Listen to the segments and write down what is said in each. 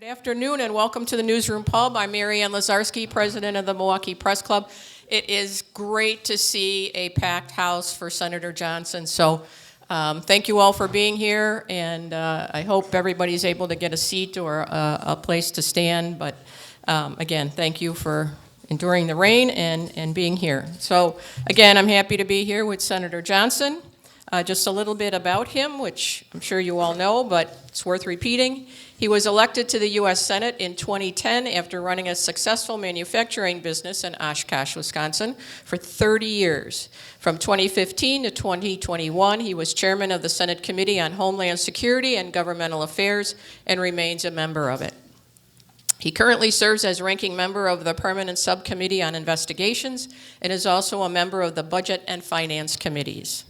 Good afternoon and welcome to the Newsroom Pub. I'm Mary Ann Lazarski, president of the Milwaukee Press Club. It is great to see a packed house for Senator Johnson. So thank you all for being here, and I hope everybody's able to get a seat or a place to stand. But again, thank you for enduring the rain and being here. So again, I'm happy to be here with Senator Johnson. Just a little bit about him, which I'm sure you all know, but it's worth repeating. He was elected to the U.S. Senate in 2010 after running a successful manufacturing business in Oshkosh, Wisconsin for 30 years. From 2015 to 2021, he was chairman of the Senate Committee on Homeland Security and Governmental Affairs and remains a member of it. He currently serves as ranking member of the Permanent Subcommittee on Investigations and is also a member of the Budget and Finance Committees.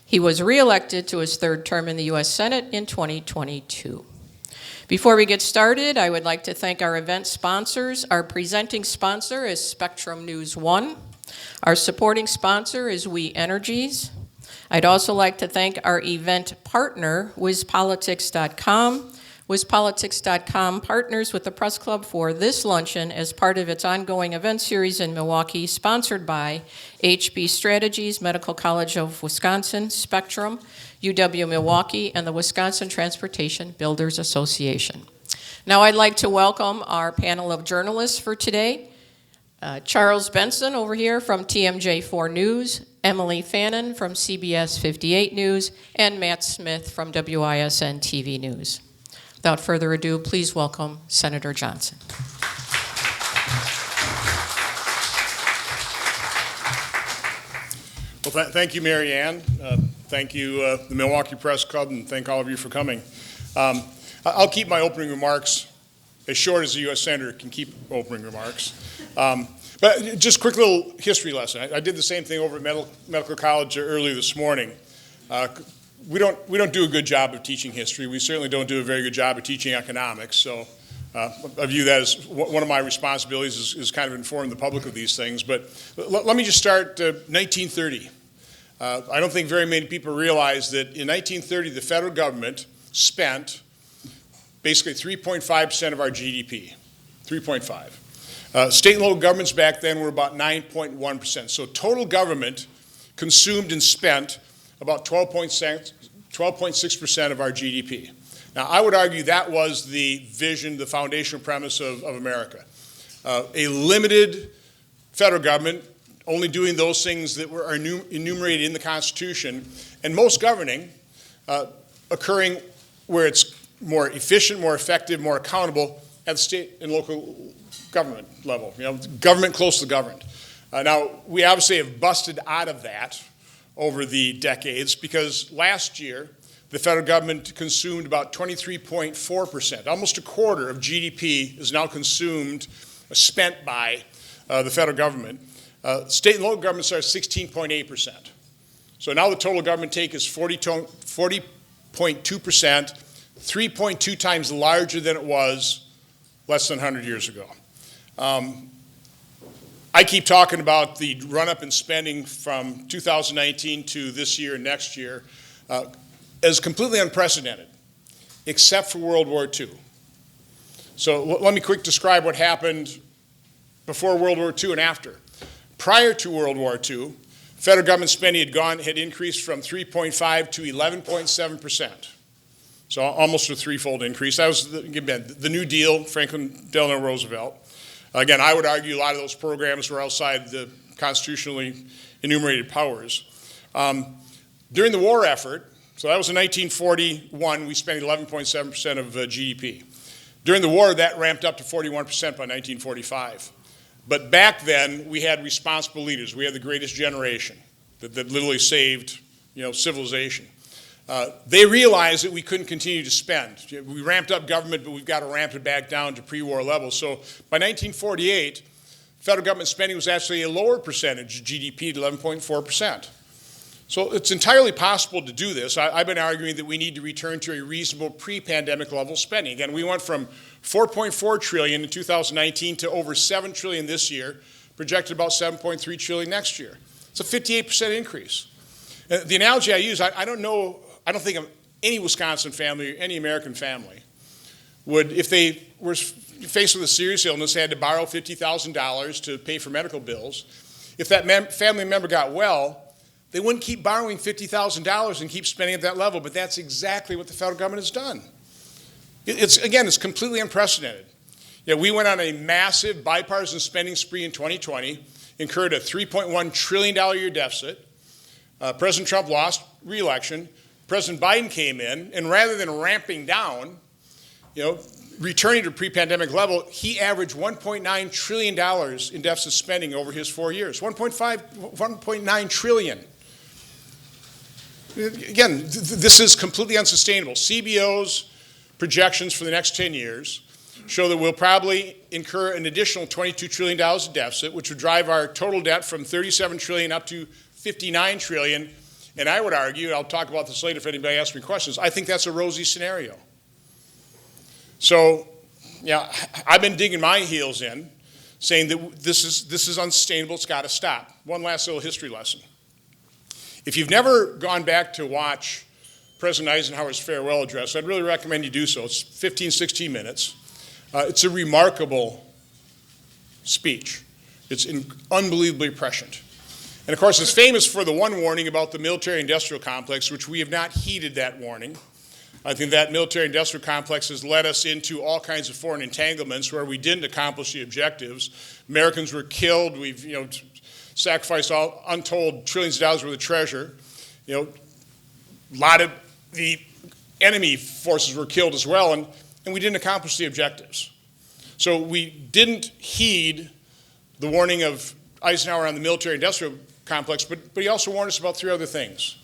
He was reelected to his third term in the U.S. Senate in 2022. Before we get started, I would like to thank our event sponsors. Our presenting sponsor is Spectrum News 1. Our supporting sponsor is We Energies. I'd also like to thank our event partner, WISPolitics.com. WISPolitics.com partners with the Press Club for this luncheon as part of its ongoing event series in Milwaukee, sponsored by HB Strategies, Medical College of Wisconsin, Spectrum, UW Milwaukee, and the Wisconsin Transportation Builders Association. Now I'd like to welcome our panel of journalists for today. Charles Benson over here from TMJ4 News, Emilee Fannon from CBS 58 News, and Matt Smith from WISN TV News. Without further ado, please welcome Senator Johnson. Well, thank you, Mary Ann. Thank you, the Milwaukee Press Club, and thank all of you for coming. I'll keep my opening remarks as short as a U.S. Senator can keep opening remarks. But just a quick little history lesson. I did the same thing over at Medical College earlier this morning. We don't do a good job of teaching history. We certainly don't do a very good job of teaching economics. So I view that as one of my responsibilities is kind of inform the public of these things. But let me just start 1930. I don't think very many people realize that in 1930 the federal government spent basically 3.5% of our GDP, 3.5. State and local governments back then were about 9.1%. So total government consumed and spent about 12.6% of our GDP. Now, I would argue that was the vision, the foundational premise of America. A limited federal government only doing those things that were enumerated in the Constitution, and most governing occurring where it's more efficient, more effective, more accountable at the state and local government level, government close to the governed. Now, we obviously have busted out of that over the decades because last year the federal government consumed about 23.4%. Almost a quarter of GDP is now consumed, spent by the federal government. State and local governments are 16.8%. So now the total government take is 40.2%, 3.2 times larger than it was less than 100 years ago. I keep talking about the run-up in spending from 2019 to this year and next year as completely unprecedented, except for World War II. So let me quick describe what happened before World War II and after. Prior to World War II, federal government spending had increased from 3.5 to 11.7%. So almost a threefold increase. That was the New Deal, Franklin Delano Roosevelt. Again, I would argue a lot of those programs were outside the constitutionally enumerated powers. During the war effort, so that was in 1941, we spent 11.7% of GDP. During the war, that ramped up to 41% by 1945. But back then, we had responsible leaders. We had the greatest generation that literally saved, civilization. They realized that we couldn't continue to spend. We ramped up government, but we've got to ramp it back down to pre-war levels. So by 1948, federal government spending was actually a lower percentage of GDP at 11.4%. So it's entirely possible to do this. I've been arguing that we need to return to a reasonable pre-pandemic level spending. Again, we went from $4.4 trillion in 2019 to over $7 trillion this year, projected about $7.3 trillion next year. It's a 58% increase. The analogy I use, I don't think of any Wisconsin family or any American family would, if they were faced with a serious illness, they had to borrow $50,000 to pay for medical bills. If that family member got well, they wouldn't keep borrowing $50,000 and keep spending at that level, but that's exactly what the federal government has done. It's completely unprecedented. We went on a massive bipartisan spending spree in 2020, incurred a $3.1 trillion a year deficit. President Trump lost re-election. President Biden came in, and rather than ramping down, returning to pre-pandemic level, he averaged $1.9 trillion in deficit spending over his 4 years. 1.9 trillion. Again, this is completely unsustainable. CBO's projections for the next 10 years show that we'll probably incur an additional $22 trillion of deficit, which would drive our total debt from $37 trillion up to $59 trillion. And I would argue, and I'll talk about this later if anybody asks me questions, I think that's a rosy scenario. So, I've been digging my heels in, saying that this is unsustainable, it's got to stop. One last little history lesson. If you've never gone back to watch President Eisenhower's farewell address, I'd really recommend you do so. It's 15, 16 minutes. It's a remarkable speech. It's unbelievably prescient. And of course, it's famous for the one warning about the military-industrial complex, which we have not heeded that warning. I think that military-industrial complex has led us into all kinds of foreign entanglements where we didn't accomplish the objectives. Americans were killed. We've sacrificed all untold trillions of dollars worth of treasure. A lot of the enemy forces were killed as well, and we didn't accomplish the objectives. So we didn't heed the warning of Eisenhower on the military-industrial complex, but he also warned us about three other things.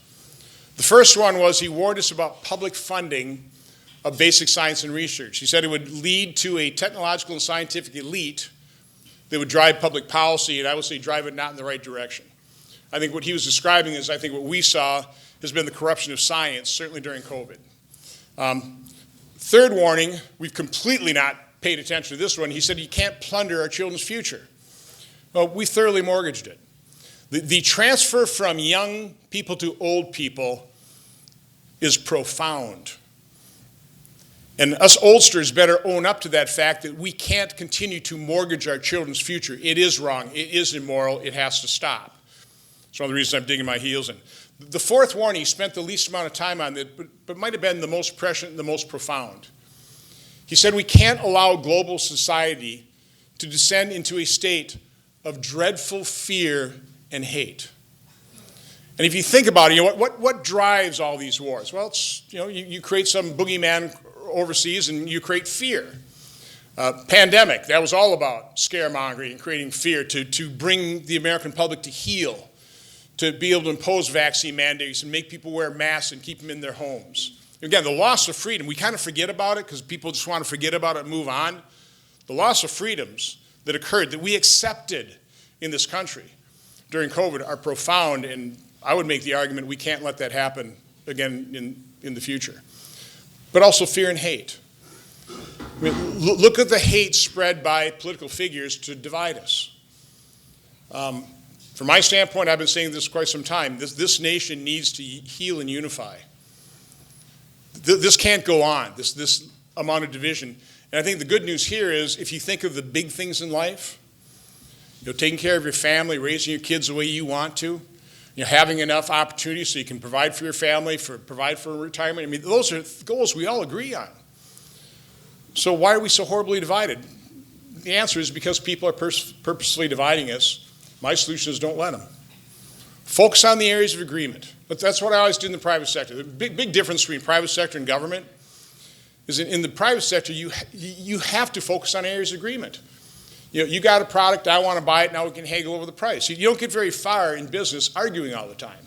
The first one was he warned us about public funding of basic science and research. He said it would lead to a technological and scientific elite that would drive public policy, and I would say drive it not in the right direction. I think what he was describing is, I think what we saw has been the corruption of science, certainly during COVID. Third warning, we've completely not paid attention to this one. He said you can't plunder our children's future. Well, we thoroughly mortgaged it. The transfer from young people to old people is profound. And us oldsters better own up to that fact that we can't continue to mortgage our children's future. It is wrong. It is immoral. It has to stop. It's one of the reasons I'm digging my heels in. The fourth warning, he spent the least amount of time on it, but might have been the most prescient and the most profound. He said we can't allow global society to descend into a state of dreadful fear and hate. And if you think about it, what drives all these wars? Well, it's, you create some boogeyman overseas and you create fear. Pandemic, that was all about scaremongering and creating fear to bring the American public to heal, to be able to impose vaccine mandates and make people wear masks and keep them in their homes. Again, the loss of freedom, we kind of forget about it because people just want to forget about it and move on. The loss of freedoms that occurred, that we accepted in this country during COVID are profound, and I would make the argument we can't let that happen again in the future. But also fear and hate. I mean, look at the hate spread by political figures to divide us. From my standpoint, I've been saying this quite some time, this nation needs to heal and unify. This can't go on, this amount of division. And I think the good news here is if you think of the big things in life, taking care of your family, raising your kids the way you want to, having enough opportunities so you can provide for your family, provide for retirement. I mean, those are goals we all agree on. So why are we so horribly divided? The answer is because people are purposely dividing us. My solution is don't let them. Focus on the areas of agreement. But that's what I always do in the private sector. The big difference between private sector and government is in the private sector, you have to focus on areas of agreement. You got a product, I want to buy it, now we can haggle over the price. You don't get very far in business arguing all the time.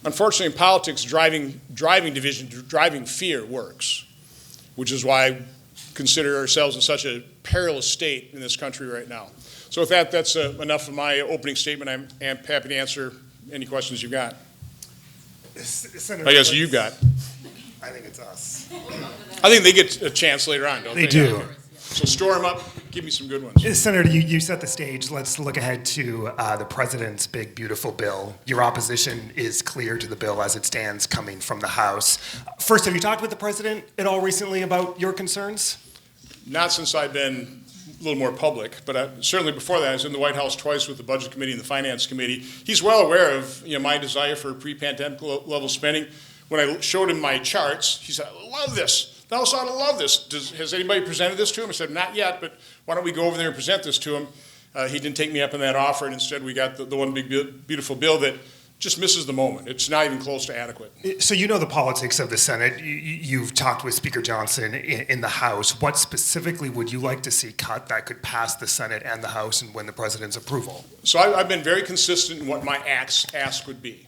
Unfortunately, in politics, driving division, driving fear works, which is why I consider ourselves in such a perilous state in this country right now. So with that, that's enough of my opening statement. I'm happy to answer any questions you've got. I guess you've got. I think it's us. I think they get a chance later on, don't they? They do. So store them up, give me some good ones. Senator, you set the stage. Let's look ahead to the president's big, beautiful bill. Your opposition is clear to the bill as it stands coming from the House. First, have you talked with the president at all recently about your concerns? Not since I've been a little more public, but certainly before that, I was in the White House twice with the Budget Committee and the Finance Committee. He's well aware of my desire for pre-pandemic level spending. When I showed him my charts, he said, "I love this. The House ought to love this. Has anybody presented this to him?" I said, "Not yet, but why don't we go over there and present this to him?" He didn't take me up on that offer, and instead we got the one big, beautiful bill that just misses the moment. It's not even close to adequate. So you know the politics of the Senate. You've talked with Speaker Johnson in the House. What specifically would you like to see cut that could pass the Senate and the House and win the president's approval? So I've been very consistent in what my ask would be.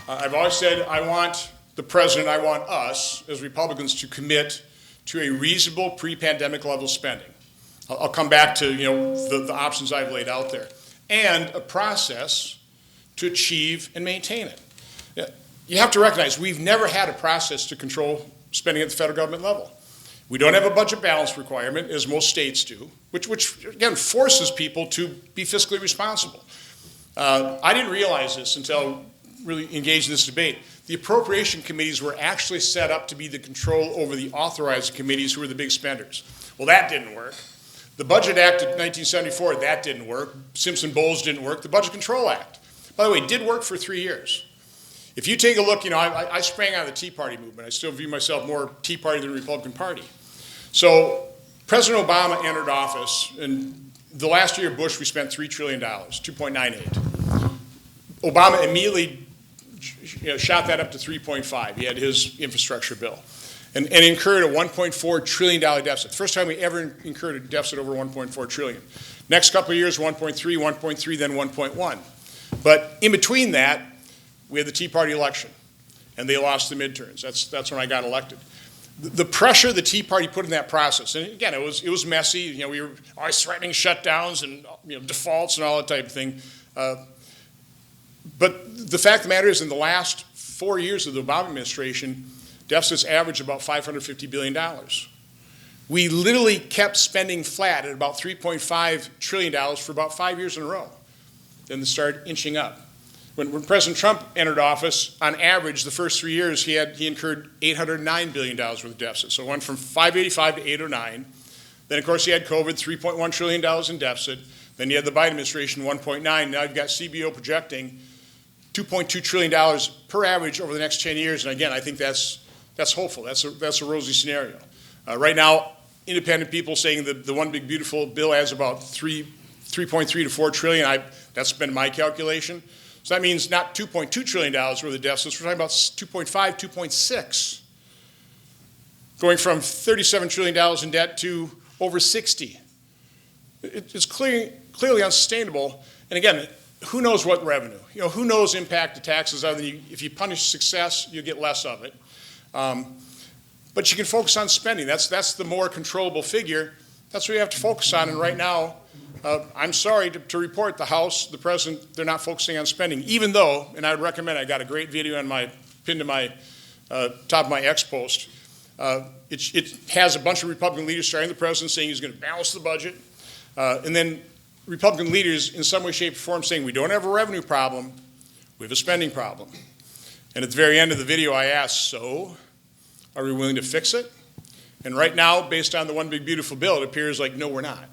I've always said I want the president, I want us as Republicans to commit to a reasonable pre-pandemic level spending. I'll come back to the options I've laid out there, and a process to achieve and maintain it. You have to recognize we've never had a process to control spending at the federal government level. We don't have a budget balance requirement, as most states do, which again forces people to be fiscally responsible. I didn't realize this until really engaged in this debate. The appropriation committees were actually set up to be the control over the authorizing committees who were the big spenders. Well, that didn't work. The Budget Act of 1974, that didn't work. Simpson-Bowles didn't work. The Budget Control Act, by the way, did work for 3 years. If you take a look, I sprang out of the Tea Party movement. I still view myself more Tea Party than Republican Party. So President Obama entered office, and the last year of Bush, we spent $3 trillion, 2.98. Obama immediately shot that up to 3.5. He had his infrastructure bill and incurred a $1.4 trillion deficit. First time we ever incurred a deficit over $1.4 trillion. Next couple of years, 1.3, 1.3, then 1.1. But in between that, we had the Tea Party election, and they lost the midterms. That's when I got elected. The pressure the Tea Party put in that process, and again, it was messy. We were always threatening shutdowns and defaults and all that type of thing. But the fact of the matter is, in the last 4 years of the Obama administration, deficits averaged about $550 billion. We literally kept spending flat at about $3.5 trillion for about 5 years in a row. Then it started inching up. When President Trump entered office, on average, the first 3 years, he incurred $809 billion worth of deficit. So it went from 585 to 809. Then, of course, he had COVID, $3.1 trillion in deficit. Then you had the Biden administration, 1.9. Now you've got CBO projecting $2.2 trillion per average over the next 10 years. And again, I think that's hopeful. That's a rosy scenario. Right now, independent people saying that the one big beautiful bill adds about 3.3 to 4 trillion. That's been my calculation. So that means not $2.2 trillion worth of deficits. We're talking about 2.5, 2.6. Going from $37 trillion in debt to over 60. It's clearly unsustainable. And again, who knows what revenue? Who knows impact of taxes other than if you punish success, you get less of it. But you can focus on spending. That's the more controllable figure. That's what you have to focus on. And right now, I'm sorry to report the House, the President, they're not focusing on spending, even though, and I would recommend, I got a great video on pinned to my top of my X post. It has a bunch of Republican leaders starting the President saying he's going to balance the budget. And then Republican leaders in some way, shape, or form saying we don't have a revenue problem, we have a spending problem. And at the very end of the video I asked, so are we willing to fix it? And right now, based on the one big beautiful bill, it appears like no, we're not.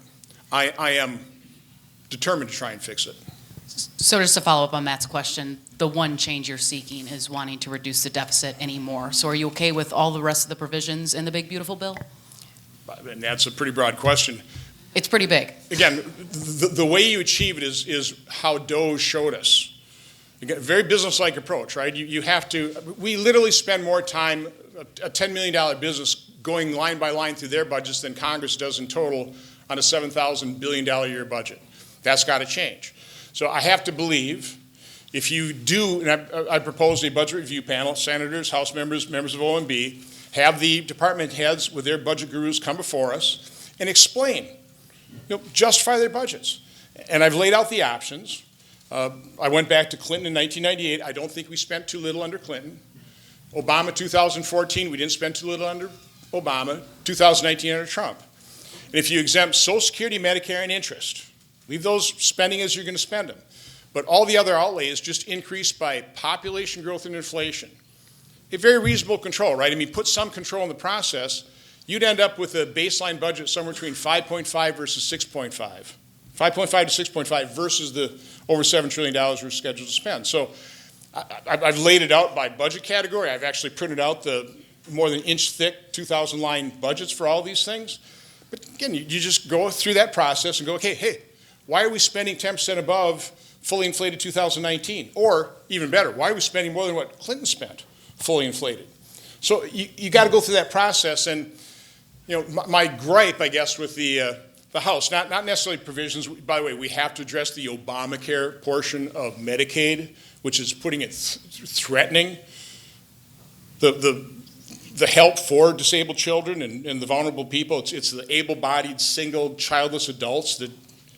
I am determined to try and fix it. So just to follow up on Matt's question, the one change you're seeking is wanting to reduce the deficit anymore. So are you okay with all the rest of the provisions in the big beautiful bill? And that's a pretty broad question. It's pretty big. Again, the way you achieve it is how DOGE showed us. Again, very business-like approach, right? You have to, we literally spend more time, a $10 million business, going line by line through their budgets than Congress does in total on a $7,000 billion a year budget. That's got to change. So I have to believe if you do, and I propose a budget review panel, senators, House members, members of OMB, have the department heads with their budget gurus come before us and explain, justify their budgets. And I've laid out the options. I went back to Clinton in 1998. I don't think we spent too little under Clinton. Obama 2014, we didn't spend too little under Obama. 2019 under Trump. And if you exempt Social Security, Medicare, and interest, leave those spending as you're going to spend them. But all the other outlays just increase by population growth and inflation. A very reasonable control, right? I mean, put some control in the process, you'd end up with a baseline budget somewhere between 5.5 versus 6.5. 5.5 to 6.5 versus the over $7 trillion we're scheduled to spend. So I've laid it out by budget category. I've actually printed out the more than inch-thick 2,000-line budgets for all these things. But again, you just go through that process and go, okay, hey, why are we spending 10% above fully inflated 2019? Or, even better, why are we spending more than what Clinton spent fully inflated? So you got to go through that process. And my gripe, I guess, with the House, not necessarily provisions. By the way, we have to address the Obamacare portion of Medicaid, which is putting it threatening the help for disabled children and the vulnerable people. It's the able-bodied, single, childless adults that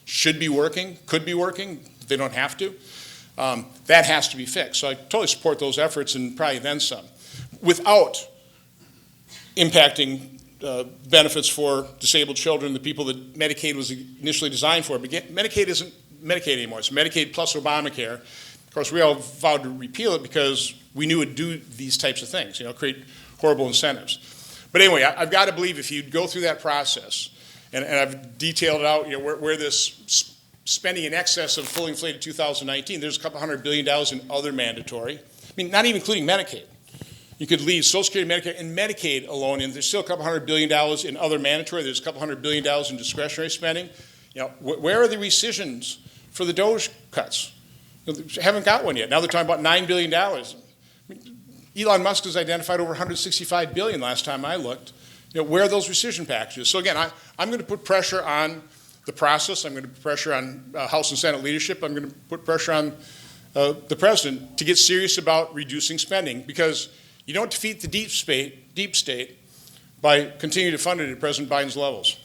should be working, could be working. They don't have to. That has to be fixed. So I totally support those efforts and probably then some, without impacting benefits for disabled children, the people that Medicaid was initially designed for. But Medicaid isn't Medicaid anymore. It's Medicaid plus Obamacare. Of course, we all vowed to repeal it because we knew it would do these types of things, create horrible incentives. But anyway, I've got to believe if you go through that process, and I've detailed it out, where this spending in excess of fully inflated 2019, there's a couple $100 billion in other mandatory. I mean, not even including Medicaid. You could leave Social Security, Medicare, and Medicaid alone, and there's still a couple $100 billion in other mandatory. There's a couple $100 billion in discretionary spending. Where are the rescissions for the DOGE cuts? They haven't got one yet. Now they're talking about $9 billion. I mean, Elon Musk has identified over $165 billion last time I looked. Where are those rescission packages? So again, I'm going to put pressure on the process. I'm going to put pressure on House and Senate leadership. I'm going to put pressure on the president to get serious about reducing spending, because you don't defeat the deep state by continuing to fund it at President Biden's levels.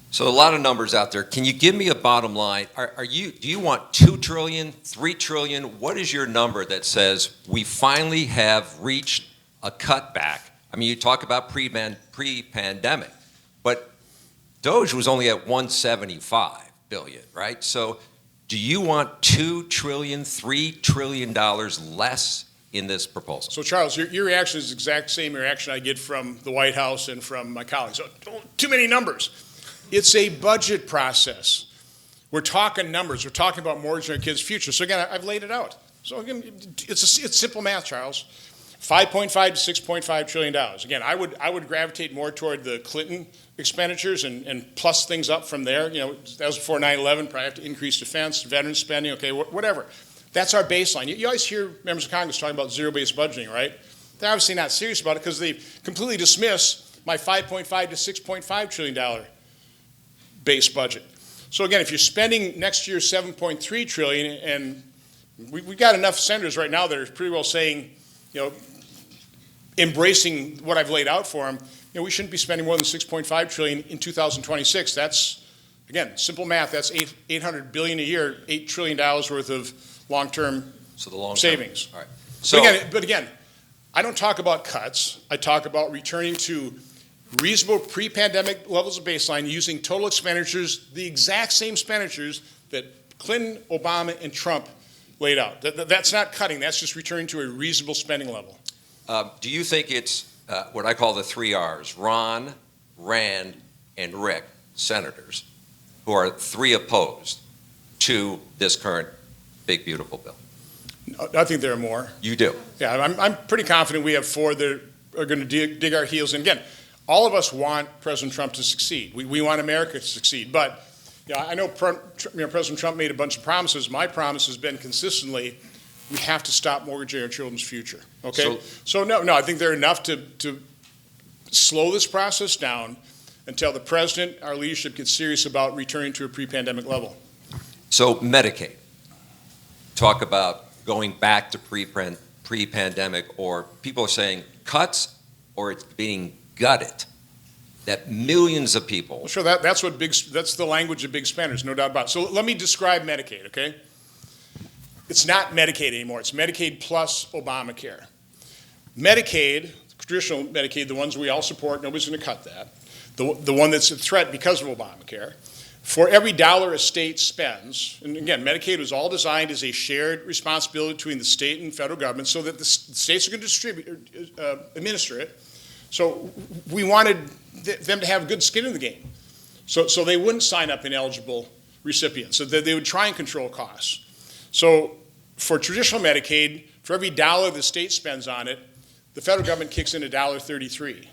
So a lot of numbers out there. Can you give me a bottom line? Do you want $2 trillion, $3 trillion? What is your number that says we finally have reached a cutback? I mean, you talk about pre-pandemic, but DOGE was only at $175 billion, right? So do you want $2 trillion, $3 trillion less in this proposal? So Charles, your reaction is the exact same reaction I get from the White House and from my colleagues. So, too many numbers. It's a budget process. We're talking numbers. We're talking about mortgaging our kids' future. So again, I've laid it out. So again, it's simple math, Charles. 5.5 to 6.5 trillion dollars. Again, I would gravitate more toward the Clinton expenditures and plus things up from there. That was before 9/11. Probably have to increase defense, veteran spending. Okay, whatever. That's our baseline. You always hear members of Congress talking about zero-based budgeting, right? They're obviously not serious about it because they completely dismiss my 5.5 to 6.5 trillion dollar base budget. So again, if you're spending next year 7.3 trillion, and we've got enough senators right now that are pretty well saying, embracing what I've laid out for them, we shouldn't be spending more than 6.5 trillion in 2026. That's, again, simple math. That's 800 billion a year, $8 trillion worth of long-term savings. All right. So, but again, I don't talk about cuts. I talk about returning to reasonable pre-pandemic levels of baseline using total expenditures, the exact same expenditures that Clinton, Obama, and Trump laid out. That's not cutting. That's just returning to a reasonable spending level. do you think it's what I call the 3 R's, Ron, Rand, and Rick, senators, who are 3 opposed to this current big, beautiful bill? I think there are more. You do? Yeah, I'm pretty confident we have 4 that are going to dig our heels in. Again, all of us want President Trump to succeed. We want America to succeed. But I know President Trump made a bunch of promises. My promise has been consistently, we have to stop mortgaging our children's future. Okay? So no, I think they're enough to slow this process down until the president, our leadership, gets serious about returning to a pre-pandemic level. So Medicaid, talk about going back to pre-pandemic, or people are saying cuts, or it's being gutted, that millions of people. Well, sure, that's the language of big spenders, no doubt about it. So let me describe Medicaid, okay? It's not Medicaid anymore. It's Medicaid plus Obamacare. Medicaid, traditional Medicaid, the ones we all support, nobody's going to cut that. the one that's a threat because of Obamacare, for every dollar a state spends, and again, Medicaid was all designed as a shared responsibility between the state and federal government so that the states are going to administer it. So we wanted them to have good skin in the game. So they wouldn't sign up ineligible recipients, so that they would try and control costs. So for traditional Medicaid, for every dollar the state spends on it, the federal government kicks in $1.33.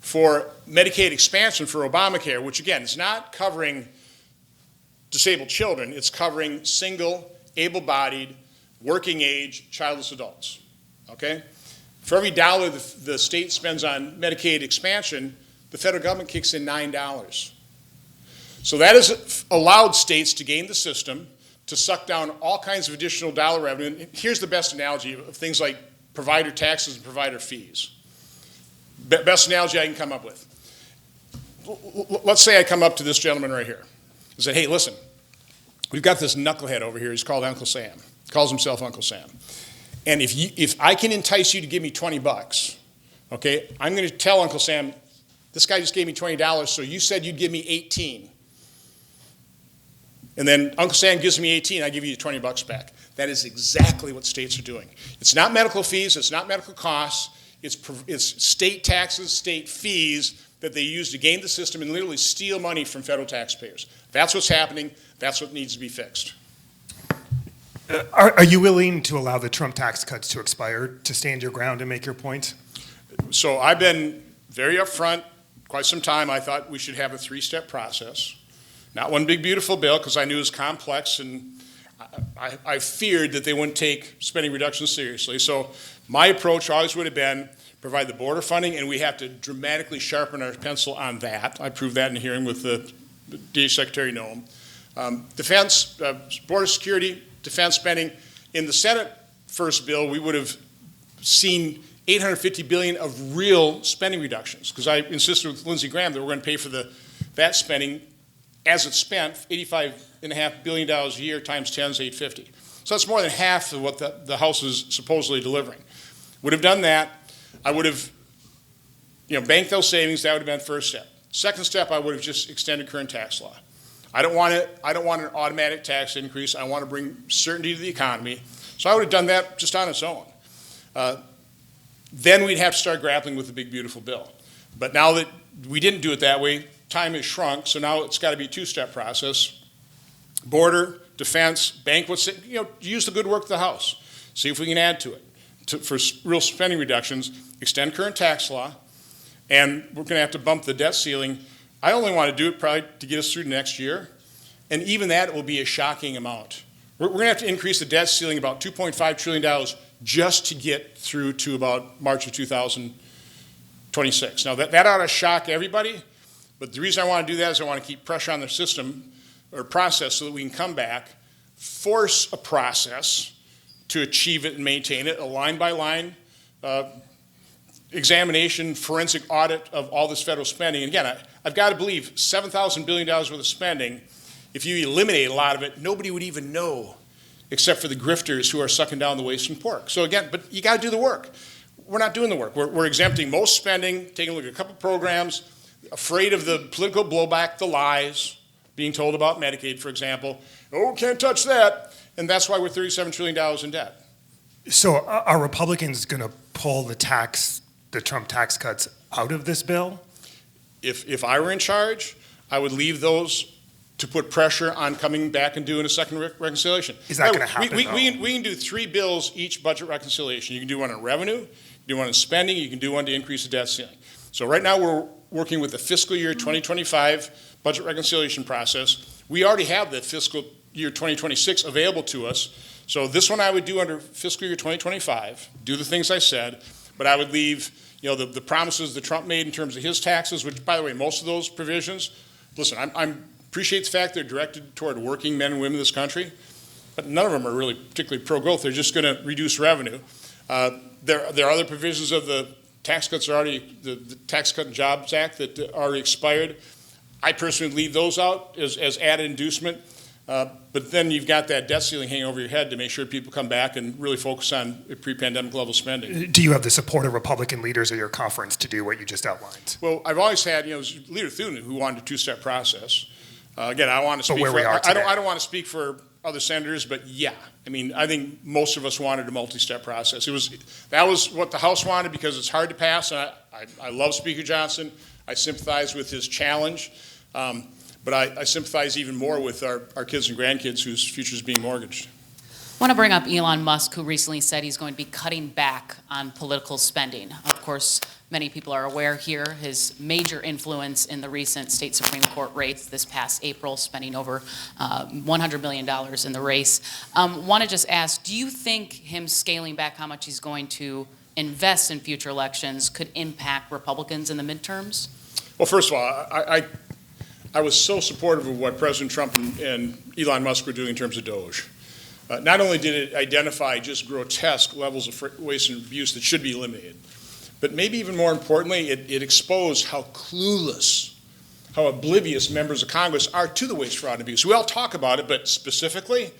For Medicaid expansion for Obamacare, which again is not covering disabled children, it's covering single, able-bodied, working age, childless adults, okay? For every dollar the state spends on Medicaid expansion, the federal government kicks in $9. So that has allowed states to game the system, to suck down all kinds of additional dollar revenue. And here's the best analogy of things like provider taxes and provider fees. Best analogy I can come up with. Let's say I come up to this gentleman right here and say, hey, listen, we've got this knucklehead over here. He's called Uncle Sam. He calls himself Uncle Sam. And if I can entice you to give me $20, okay, I'm going to tell Uncle Sam, this guy just gave me $20, so you said you'd give me 18. And then Uncle Sam gives me 18, I give you $20 back. That is exactly what states are doing. It's not medical fees, it's not medical costs, it's state taxes, state fees that they use to game the system and literally steal money from federal taxpayers. That's what's happening, that's what needs to be fixed. Are you willing to allow the Trump tax cuts to expire to stand your ground and make your point? So I've been very upfront, quite some time. I thought we should have a three-step process. Not one big, beautiful bill, because I knew it was complex, and I feared that they wouldn't take spending reductions seriously. So my approach always would have been provide the border funding, and we have to dramatically sharpen our pencil on that. I proved that in a hearing with the DH Secretary Noem. Defense, border security, defense spending. In the Senate first bill, we would have seen $850 billion of real spending reductions, because I insisted with Lindsey Graham that we're going to pay for that spending as it's spent, $85.5 billion a year times 10 is $850. So that's more than half of what the House is supposedly delivering. Would have done that. I would have banked those savings. That would have been the first step. Second step, I would have just extended current tax law. I don't want an automatic tax increase. I want to bring certainty to the economy. So I would have done that just on its own. Then we'd have to start grappling with the big, beautiful bill. But now that we didn't do it that way, time has shrunk, so now it's got to be a two-step process. Border, defense, bank what's, use the good work of the House. See if we can add to it for real spending reductions, extend current tax law, and we're going to have to bump the debt ceiling. I only want to do it probably to get us through next year, and even that will be a shocking amount. We're going to have to increase the debt ceiling about $2.5 trillion just to get through to about March of 2026. Now, that ought to shock everybody, but the reason I want to do that is I want to keep pressure on the system or process so that we can come back, force a process to achieve it and maintain it, a line-by-line examination, forensic audit of all this federal spending. And again, I've got to believe $7,000 billion worth of spending, if you eliminate a lot of it, nobody would even know except for the grifters who are sucking down the waste and pork. So again, but you got to do the work. We're not doing the work. We're exempting most spending, taking a look at a couple programs, afraid of the political blowback, the lies, being told about Medicaid, for example. Oh, can't touch that. And that's why we're $37 trillion in debt. So are Republicans going to pull the Trump tax cuts out of this bill? If I were in charge, I would leave those to put pressure on coming back and doing a second reconciliation. Is that going to happen? We can do 3 bills each budget reconciliation. You can do one on revenue, you can do one on spending, you can do one to increase the debt ceiling. So right now we're working with the fiscal year 2025 budget reconciliation process. We already have the fiscal year 2026 available to us. So this one I would do under fiscal year 2025, do the things I said, but I would leave the promises that Trump made in terms of his taxes, which, by the way, most of those provisions, listen, I appreciate the fact they're directed toward working men and women in this country, but none of them are really particularly pro-growth. They're just going to reduce revenue. There are other provisions of the tax cuts are already, the Tax Cut and Jobs Act that already expired. I personally leave those out as added inducement. But then you've got that debt ceiling hanging over your head to make sure people come back and really focus on pre-pandemic level spending. Do you have the support of Republican leaders at your conference to do what you just outlined? Well, I've always had, Leader Thune who wanted a two-step process. Again, I want to But speak where for, we are today. I don't want to speak for other senators, but yeah. I mean, I think most of us wanted a multi-step process. That was what the House wanted because it's hard to pass, and I love Speaker Johnson. I sympathize with his challenge. But I sympathize even more with our kids and grandkids whose future is being mortgaged. I want to bring up Elon Musk, who recently said he's going to be cutting back on political spending. Of course, many people are aware here his major influence in the recent state Supreme Court race this past April, spending over $100 million in the race. Want to just ask, do you think him scaling back how much he's going to invest in future elections could impact Republicans in the midterms? Well, first of all, I was so supportive of what President Trump and Elon Musk were doing in terms of DOGE. Not only did it identify just grotesque levels of waste and abuse that should be eliminated, but maybe even more importantly, it exposed how clueless, how oblivious members of Congress are to the waste, fraud, and abuse. We all talk about it, but specifically,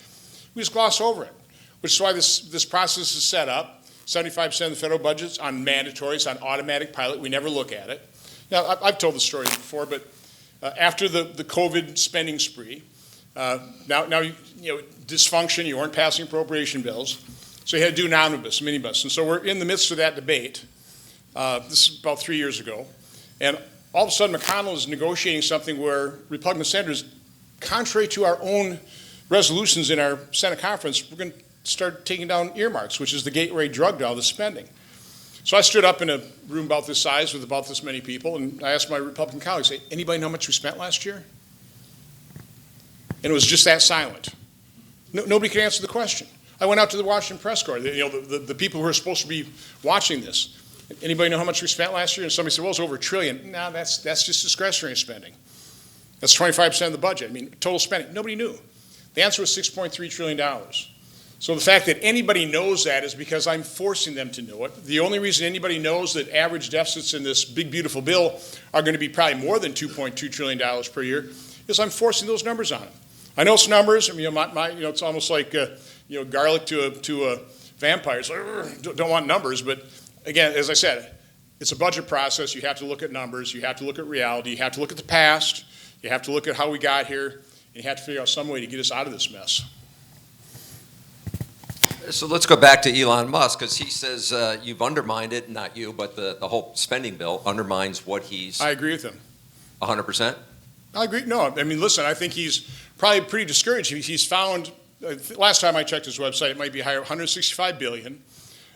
we just gloss over it, which is why this process is set up. 75% of the federal budget's on mandatories, on automatic pilot. We never look at it. Now, I've told the story before, but after the COVID spending spree, now dysfunction, you weren't passing appropriation bills, so you had to do an omnibus, minibus. And so we're in the midst of that debate. This is about 3 years ago. And all of a sudden, McConnell is negotiating something where Republican senators, contrary to our own resolutions in our Senate conference, we're going to start taking down earmarks, which is the gateway drug to all the spending. So I stood up in a room about this size with about this many people, and I asked my Republican colleagues, hey, anybody know how much we spent last year? And it was just that silent. Nobody could answer the question. I went out to the Washington Press Corps, the people who are supposed to be watching this. Anybody know how much we spent last year? And somebody said, well, it's over $1 trillion. No, that's just discretionary spending. That's 25% of the budget. I mean, total spending. Nobody knew. The answer was $6.3 trillion. So the fact that anybody knows that is because I'm forcing them to know it. The only reason anybody knows that average deficits in this big, beautiful bill are going to be probably more than $2.2 trillion per year is I'm forcing those numbers on them. I know it's numbers. I mean, it's almost like garlic to a vampire. It's like, don't want numbers. But again, as I said, it's a budget process. You have to look at numbers. You have to look at reality. You have to look at the past. You have to look at how we got here. And you have to figure out some way to get us out of this mess. So let's go back to Elon Musk, because he says you've undermined it, not you, but the whole spending bill undermines what he's... I agree with him. 100%? I agree. No, I mean, listen, I think he's probably pretty discouraged. He's found, last time I checked his website, it might be higher, $165 billion.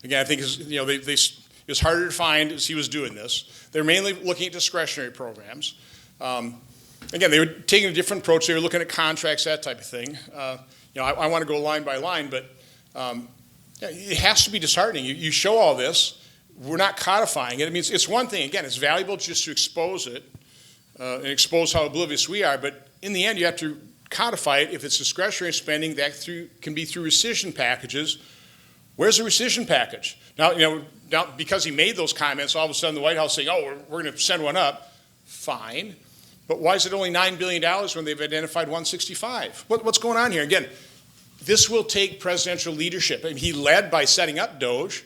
Again, I think it was harder to find as he was doing this. They're mainly looking at discretionary programs. Again, they were taking a different approach. They were looking at contracts, that type of thing. I want to go line by line, but it has to be disheartening. You show all this. We're not codifying it. I mean, it's one thing. Again, it's valuable just to expose it and expose how oblivious we are. But in the end, you have to codify it. If it's discretionary spending, that can be through rescission packages. Where's the rescission package? Now, because he made those comments, all of a sudden the White House saying, "Oh, we're going to send one up." Fine, but why is it only $9 billion when they've identified 165? What's going on here? Again, this will take presidential leadership. I mean, he led by setting up DOGE,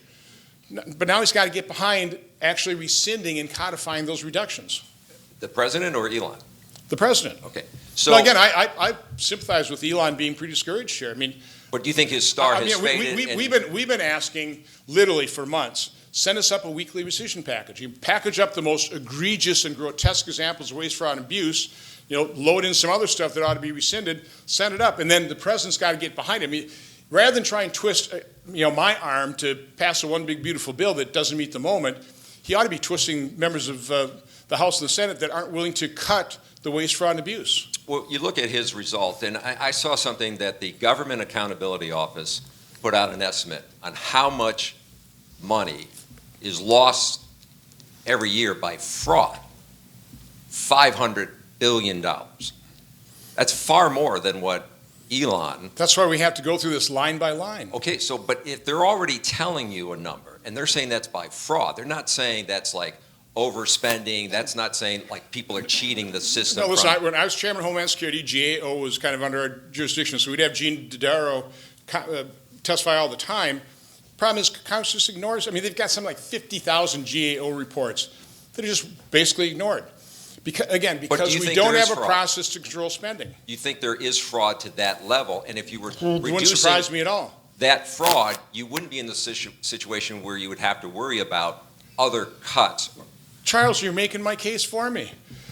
but now he's got to get behind actually rescinding and codifying those reductions. The president or Elon? The president. Okay. So again, I sympathize with Elon being pretty discouraged here. I mean, but do you think his star has faded? We've been asking literally for months, send us up a weekly rescission package. You package up the most egregious and grotesque examples of waste, fraud, and abuse, load in some other stuff that ought to be rescinded, send it up, and then the president's got to get behind it. I mean, rather than try and twist my arm to pass a one big beautiful bill that doesn't meet the moment, he ought to be twisting members of the House and the Senate that aren't willing to cut the waste, fraud, and abuse. Well, you look at his result, and I saw something that the Government Accountability Office put out an estimate on how much money is lost every year by fraud. $500 billion. That's far more than what Elon... That's why we have to go through this line by line. Okay, but if they're already telling you a number, and they're saying that's by fraud, they're not saying that's like overspending. That's not saying like people are cheating the system. No, listen, when I was chairman of Homeland Security, GAO was kind of under our jurisdiction, so we'd have Gene Dodaro testify all the time. Problem is, Congress just ignores. I mean, they've got something like 50,000 GAO reports that are just basically ignored. Because we don't have a process to control spending. You think there is fraud to that level, and if you were It wouldn't reducing surprise me at all. that fraud, you wouldn't be in the situation where you would have to worry about other cuts. Charles, you're making my case for me.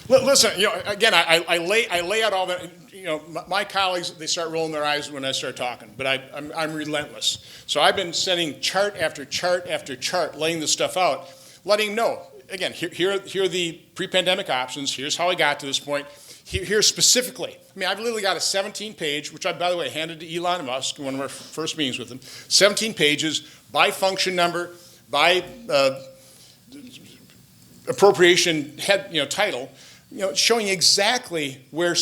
Listen, again, I lay out all that. My colleagues, they start rolling their eyes when I start talking, but I'm relentless. So I've been sending chart after chart after chart, laying this stuff out, letting them know. Again, here are the pre-pandemic options. Here's how I got to this point. Here specifically. I mean, I've literally got a 17-page, which I, by the way, handed to Elon Musk in one of our first meetings with him. 17 pages by function number, by appropriation head, title, showing exactly where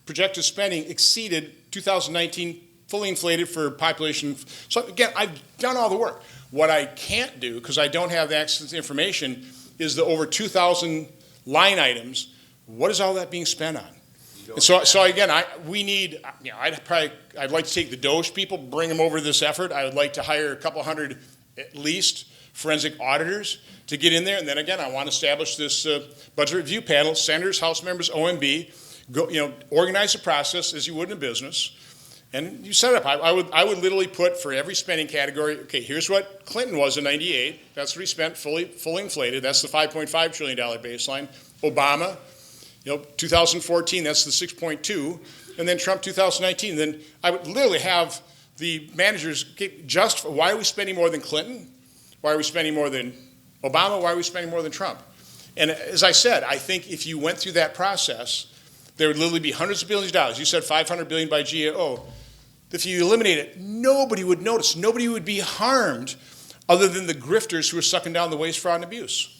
projected spending exceeded 2019, fully inflated for population. So again, I've done all the work. What I can't do, because I don't have access to information, is the over 2,000 line items. What is all that being spent on? And so again, we need. I'd like to take the Doge people, bring them over to this effort. I would like to hire a couple hundred, at least, forensic auditors to get in there. And then again, I want to establish this budget review panel, senators, House members, OMB, organize the process as you would in a business. And you set it up. I would literally put for every spending category, okay, here's what Clinton was in 98. That's what he spent, fully inflated. That's the $5.5 trillion baseline. Obama, 2014, that's the 6.2. And then Trump, 2019. Then I would literally have the managers why are we spending more than Clinton? Why are we spending more than Obama? Why are we spending more than Trump? And as I said, I think if you went through that process, there would literally be hundreds of billions of dollars. You said $500 billion by GAO. If you eliminate it, nobody would notice. Nobody would be harmed other than the grifters who are sucking down the waste, fraud, and abuse.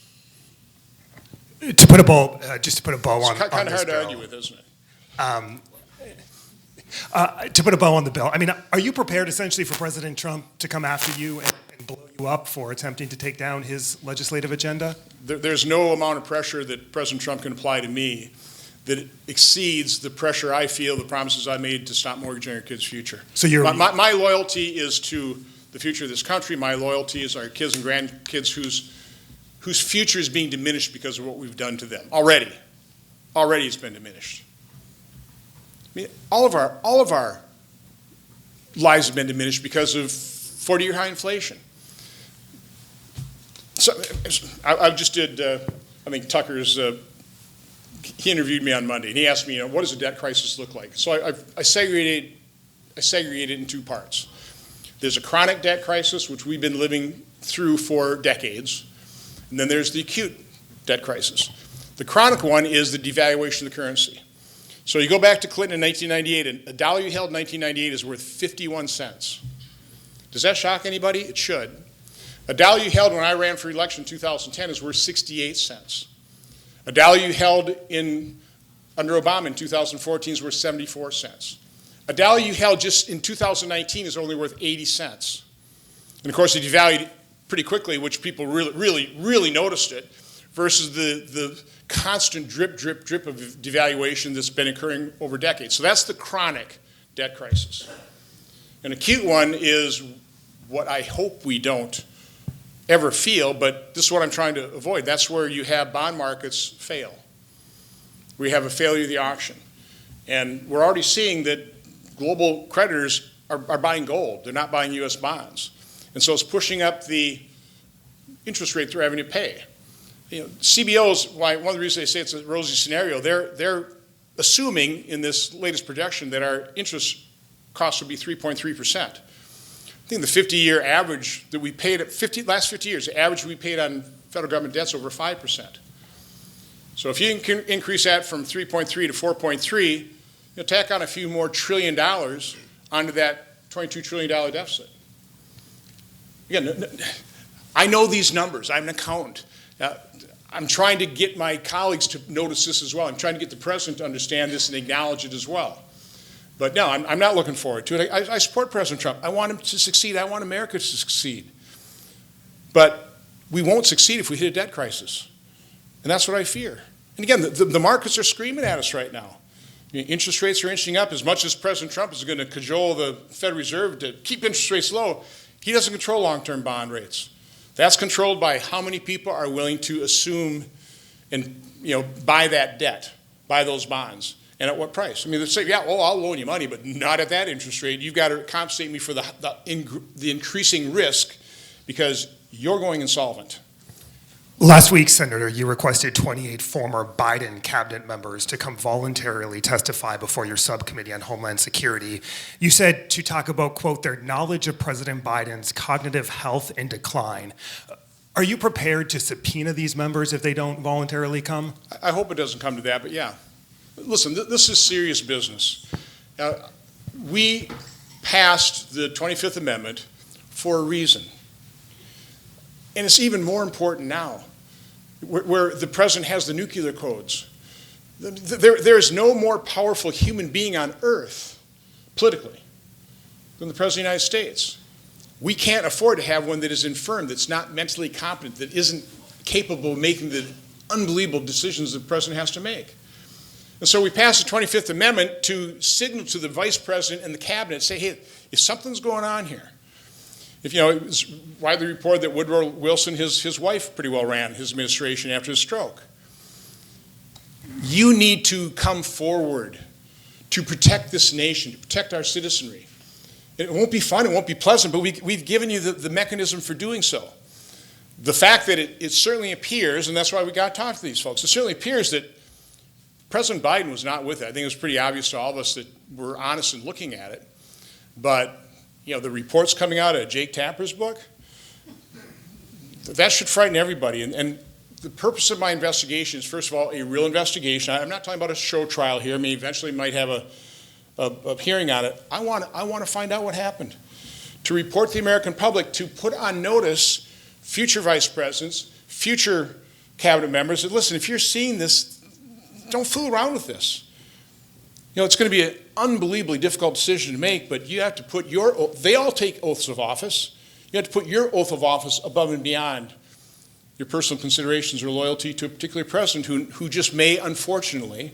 To put a bow, just to put a bow on It's kind of hard this to bill. argue with, isn't it? To put a bow on the bill, I mean, are you prepared essentially for President Trump to come after you and blow you up for attempting to take down his legislative agenda? There's no amount of pressure that President Trump can apply to me that exceeds the pressure I feel, the promises I made to stop mortgaging our kids' future. So my loyalty is to the future of this country. My loyalty is our kids and grandkids whose future is being diminished because of what we've done to them. Already it's been diminished. I mean, all of our lives have been diminished because of 40-year high inflation. So I just did, I think Tucker's, he interviewed me on Monday, and he asked me, what does a debt crisis look like? So I segregated it in two parts. There's a chronic debt crisis, which we've been living through for decades, and then there's the acute debt crisis. The chronic one is the devaluation of the currency. So you go back to Clinton in 1998, and a dollar you held in 1998 is worth 51 cents. Does that shock anybody? It should. A dollar you held when I ran for election in 2010 is worth 68 cents. A dollar you held under Obama in 2014 is worth 74 cents. A dollar you held just in 2019 is only worth 80 cents. And of course, it devalued pretty quickly, which people really noticed it, versus the constant drip of devaluation that's been occurring over decades. So that's the chronic debt crisis. An acute one is what I hope we don't ever feel, but this is what I'm trying to avoid. That's where you have bond markets fail. We have a failure of the auction. And we're already seeing that global creditors are buying gold. They're not buying U.S. bonds. And so it's pushing up the interest rate they're having to pay. CBOs, one of the reasons they say it's a rosy scenario, they're assuming in this latest projection that our interest costs will be 3.3%. I think the 50-year average that we paid last 50 years, the average we paid on federal government debt's over 5%. So if you can increase that from 3.3 to 4.3, tack on a few more $1 trillion onto that $22 trillion deficit. Again, I know these numbers. I'm an accountant. I'm trying to get my colleagues to notice this as well. I'm trying to get the president to understand this and acknowledge it as well. But no, I'm not looking forward to it. I support President Trump. I want him to succeed. I want America to succeed. But we won't succeed if we hit a debt crisis. And that's what I fear. And again, the markets are screaming at us right now. Interest rates are inching up. As much as President Trump is going to cajole the Federal Reserve to keep interest rates low, he doesn't control long-term bond rates. That's controlled by how many people are willing to assume and buy that debt, buy those bonds, and at what price. I mean, they say, yeah, well, I'll loan you money, but not at that interest rate. You've got to compensate me for the increasing risk because you're going insolvent. Last week, Senator, you requested 28 former Biden cabinet members to come voluntarily testify before your subcommittee on Homeland Security. You said to talk about, quote, their knowledge of President Biden's cognitive health in decline. Are you prepared to subpoena these members if they don't voluntarily come? I hope it doesn't come to that, but yeah. Listen, this is serious business. We passed the 25th Amendment for a reason. And it's even more important now, where the president has the nuclear codes. There is no more powerful human being on earth, politically, than the president of the United States. We can't afford to have one that is infirm, that's not mentally competent, that isn't capable of making the unbelievable decisions the president has to make. And so we passed the 25th Amendment to signal to the vice president and the cabinet, say, hey, if something's going on here, if it was widely reported that Woodrow Wilson, his wife, pretty well ran his administration after his stroke. You need to come forward to protect this nation, to protect our citizenry. It won't be fun, it won't be pleasant, but we've given you the mechanism for doing so. The fact that it certainly appears, and that's why we got to talk to these folks, it certainly appears that President Biden was not with it. I think it was pretty obvious to all of us that we're honest in looking at it. But the reports coming out of Jake Tapper's book, that should frighten everybody. And the purpose of my investigation is, first of all, a real investigation. I'm not talking about a show trial here. I mean, eventually might have a hearing on it. I want to find out what happened, to report to the American public, to put on notice future vice presidents, future cabinet members, that listen, if you're seeing this, don't fool around with this. It's going to be an unbelievably difficult decision to make, but you have to put they all take oaths of office. You have to put your oath of office above and beyond your personal considerations or loyalty to a particular president who just may, unfortunately,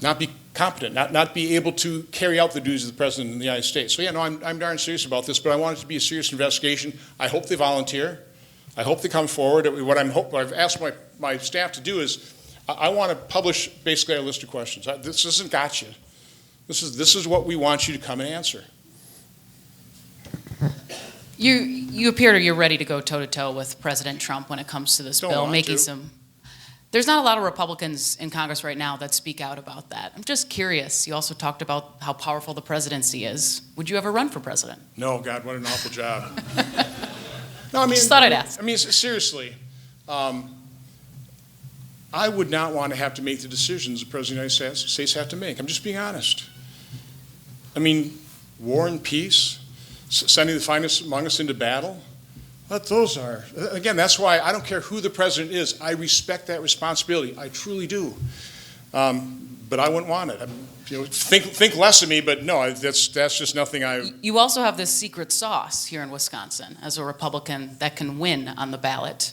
not be competent, not be able to carry out the duties of the president of the United States. So yeah, no, I'm darn serious about this, but I want it to be a serious investigation. I hope they volunteer. I hope they come forward. What I've asked my staff to do is, I want to publish basically a list of questions. This isn't gotcha. This is what we want you to come and answer. You appear you're ready to go toe-to-toe with President Trump when it comes to this bill, making some. There's not a lot of Republicans in Congress right now that speak out about that. I'm just curious. You also talked about how powerful the presidency is. Would you ever run for president? No, God, what an awful job. No, I mean, just thought I'd ask. I mean, seriously. I would not want to have to make the decisions the President of the United States have to make. I'm just being honest. I mean, war and peace, sending the finest among us into battle, what those are. Again, that's why I don't care who the President is. I respect that responsibility. I truly do. But I wouldn't want it. Think less of me, but no, that's just nothing I... You also have this secret sauce here in Wisconsin as a Republican that can win on the ballot.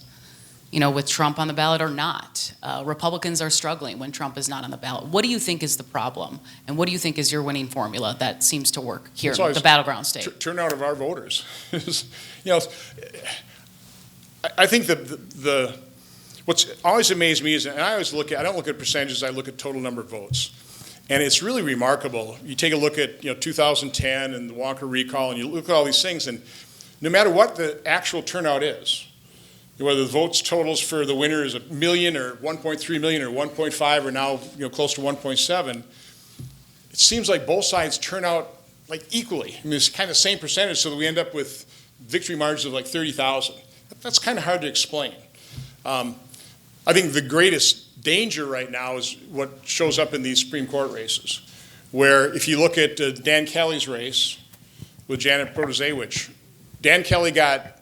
With Trump on the ballot or not. Republicans are struggling when Trump is not on the ballot. What do you think is the problem? And what do you think is your winning formula that seems to work here in the battleground state? Turnout of our voters. I think what's always amazed me is, and I don't look at percentages, I look at total number of votes. And it's really remarkable. You take a look at 2010 and the Walker recall, and you look at all these things, and no matter what the actual turnout is, whether the votes totals for the winner is 1 million or 1.3 million or 1.5 or now close to 1.7, it seems like both sides turn out like equally. I mean, it's kind of the same percentage, so that we end up with victory margins of like 30,000. That's kind of hard to explain. I think the greatest danger right now is what shows up in these Supreme Court races, where if you look at Dan Kelly's race with Janet Protasiewicz, Dan Kelly got,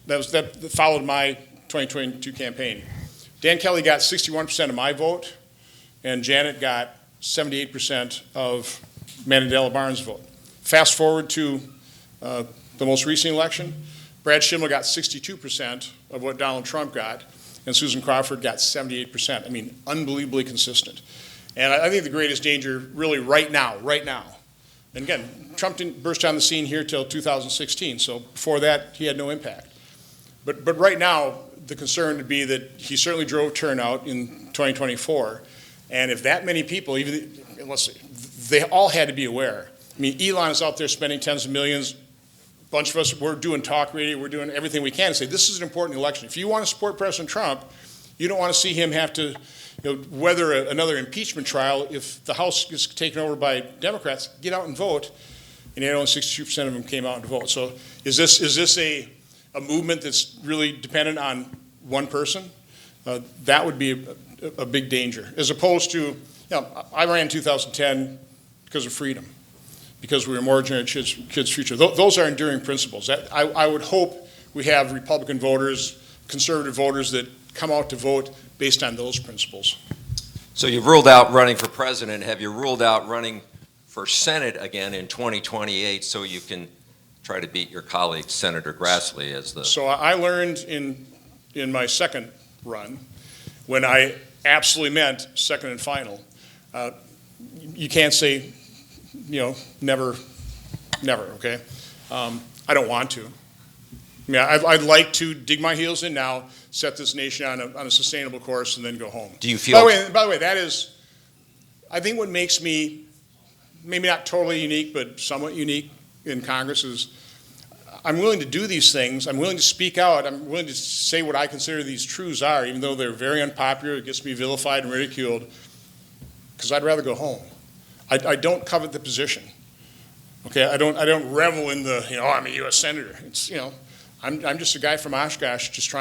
that followed my 2022 campaign. Dan Kelly got 61% of my vote, and Janet got 78% of Mandela Barnes' vote. Fast forward to the most recent election, Brad Schimel got 62% of what Donald Trump got, and Susan Crawford got 78%. I mean, unbelievably consistent. And I think the greatest danger really right now, and again, Trump didn't burst on the scene here till 2016, so before that, he had no impact. But right now, the concern would be that he certainly drove turnout in 2024, and if that many people, even, let's see, they all had to be aware. I mean, Elon is out there spending tens of millions. A bunch of us, we're doing talk radio, we're doing everything we can to say this is an important election. If you want to support President Trump, you don't want to see him have to weather another impeachment trial. If the House gets taken over by Democrats, get out and vote. And yet only 62% of them came out to vote. So is this a movement that's really dependent on one person? That would be a big danger. As opposed to, I ran in 2010 because of freedom, because we were mortgaging our kids' future. Those are enduring principles. I would hope we have Republican voters, conservative voters that come out to vote based on those principles. So you've ruled out running for president. Have you ruled out running for Senate again in 2028 so you can try to beat your colleague, Senator Grassley, as the... So I learned in my second run, when I absolutely meant second and final, you can't say, never, okay? I don't want to. I mean, I'd like to dig my heels in now, set this nation on a sustainable course, and then go home. Do you feel... By the way, that is, I think what makes me maybe not totally unique, but somewhat unique in Congress is I'm willing to do these things. I'm willing to speak out. I'm willing to say what I consider these truths are, even though they're very unpopular. It gets me vilified and ridiculed, because I'd rather go home. I don't covet the position. Okay, I don't revel in the, I'm a U.S. senator. It's, I'm just a guy from Oshkosh just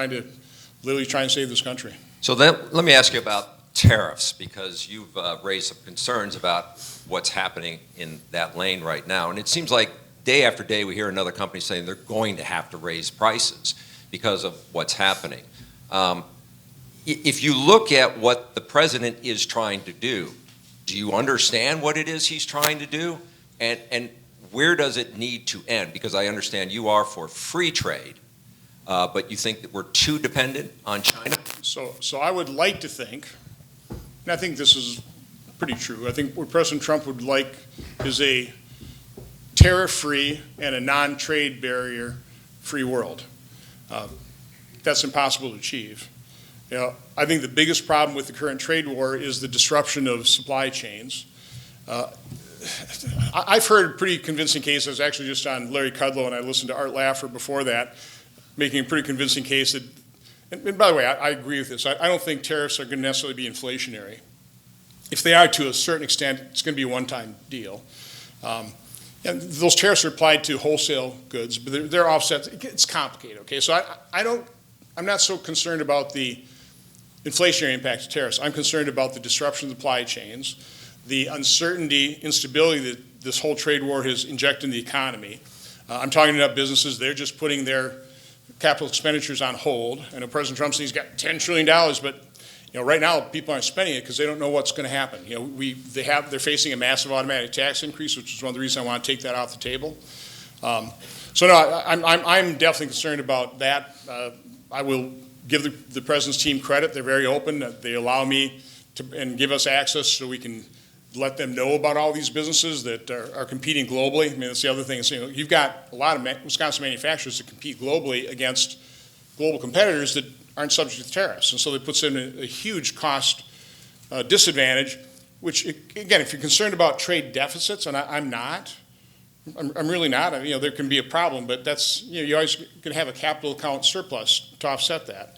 literally trying to save this country. So then, let me ask you about tariffs, because you've raised some concerns about what's happening in that lane right now. And it seems like day after day we hear another company saying they're going to have to raise prices because of what's happening. If you look at what the president is trying to do you understand what it is he's trying to do? And where does it need to end? Because I understand you are for free trade, but you think that we're too dependent on China? So I would like to think, and I think this is pretty true, I think what President Trump would like is a tariff-free and a non-trade barrier-free world. That's impossible to achieve. I think the biggest problem with the current trade war is the disruption of supply chains. I've heard a pretty convincing case. I was actually just on Larry Kudlow, and I listened to Art Laffer before that, making a pretty convincing case that, and by the way, I agree with this. I don't think tariffs are going to necessarily be inflationary. If they are, to a certain extent, it's going to be a one-time deal. And those tariffs are applied to wholesale goods, but they're offsets. It's complicated, okay? So I'm not so concerned about the inflationary impact of tariffs. I'm concerned about the disruption of supply chains, the uncertainty, instability that this whole trade war has injected in the economy. I'm talking about businesses, they're just putting their capital expenditures on hold. I know President Trump says he's got $10 trillion, but right now people aren't spending it because they don't know what's going to happen. They're facing a massive automatic tax increase, which is one of the reasons I want to take that off the table. So no, I'm definitely concerned about that. I will give the President's team credit. They're very open. They allow me to and give us access so we can let them know about all these businesses that are competing globally. I mean, that's the other thing. You've got a lot of Wisconsin manufacturers that compete globally against global competitors that aren't subject to tariffs. And so it puts them in a huge cost disadvantage, which, again, if you're concerned about trade deficits, and I'm not, I'm really not. There can be a problem, but that's, you're always going to have a capital account surplus to offset that.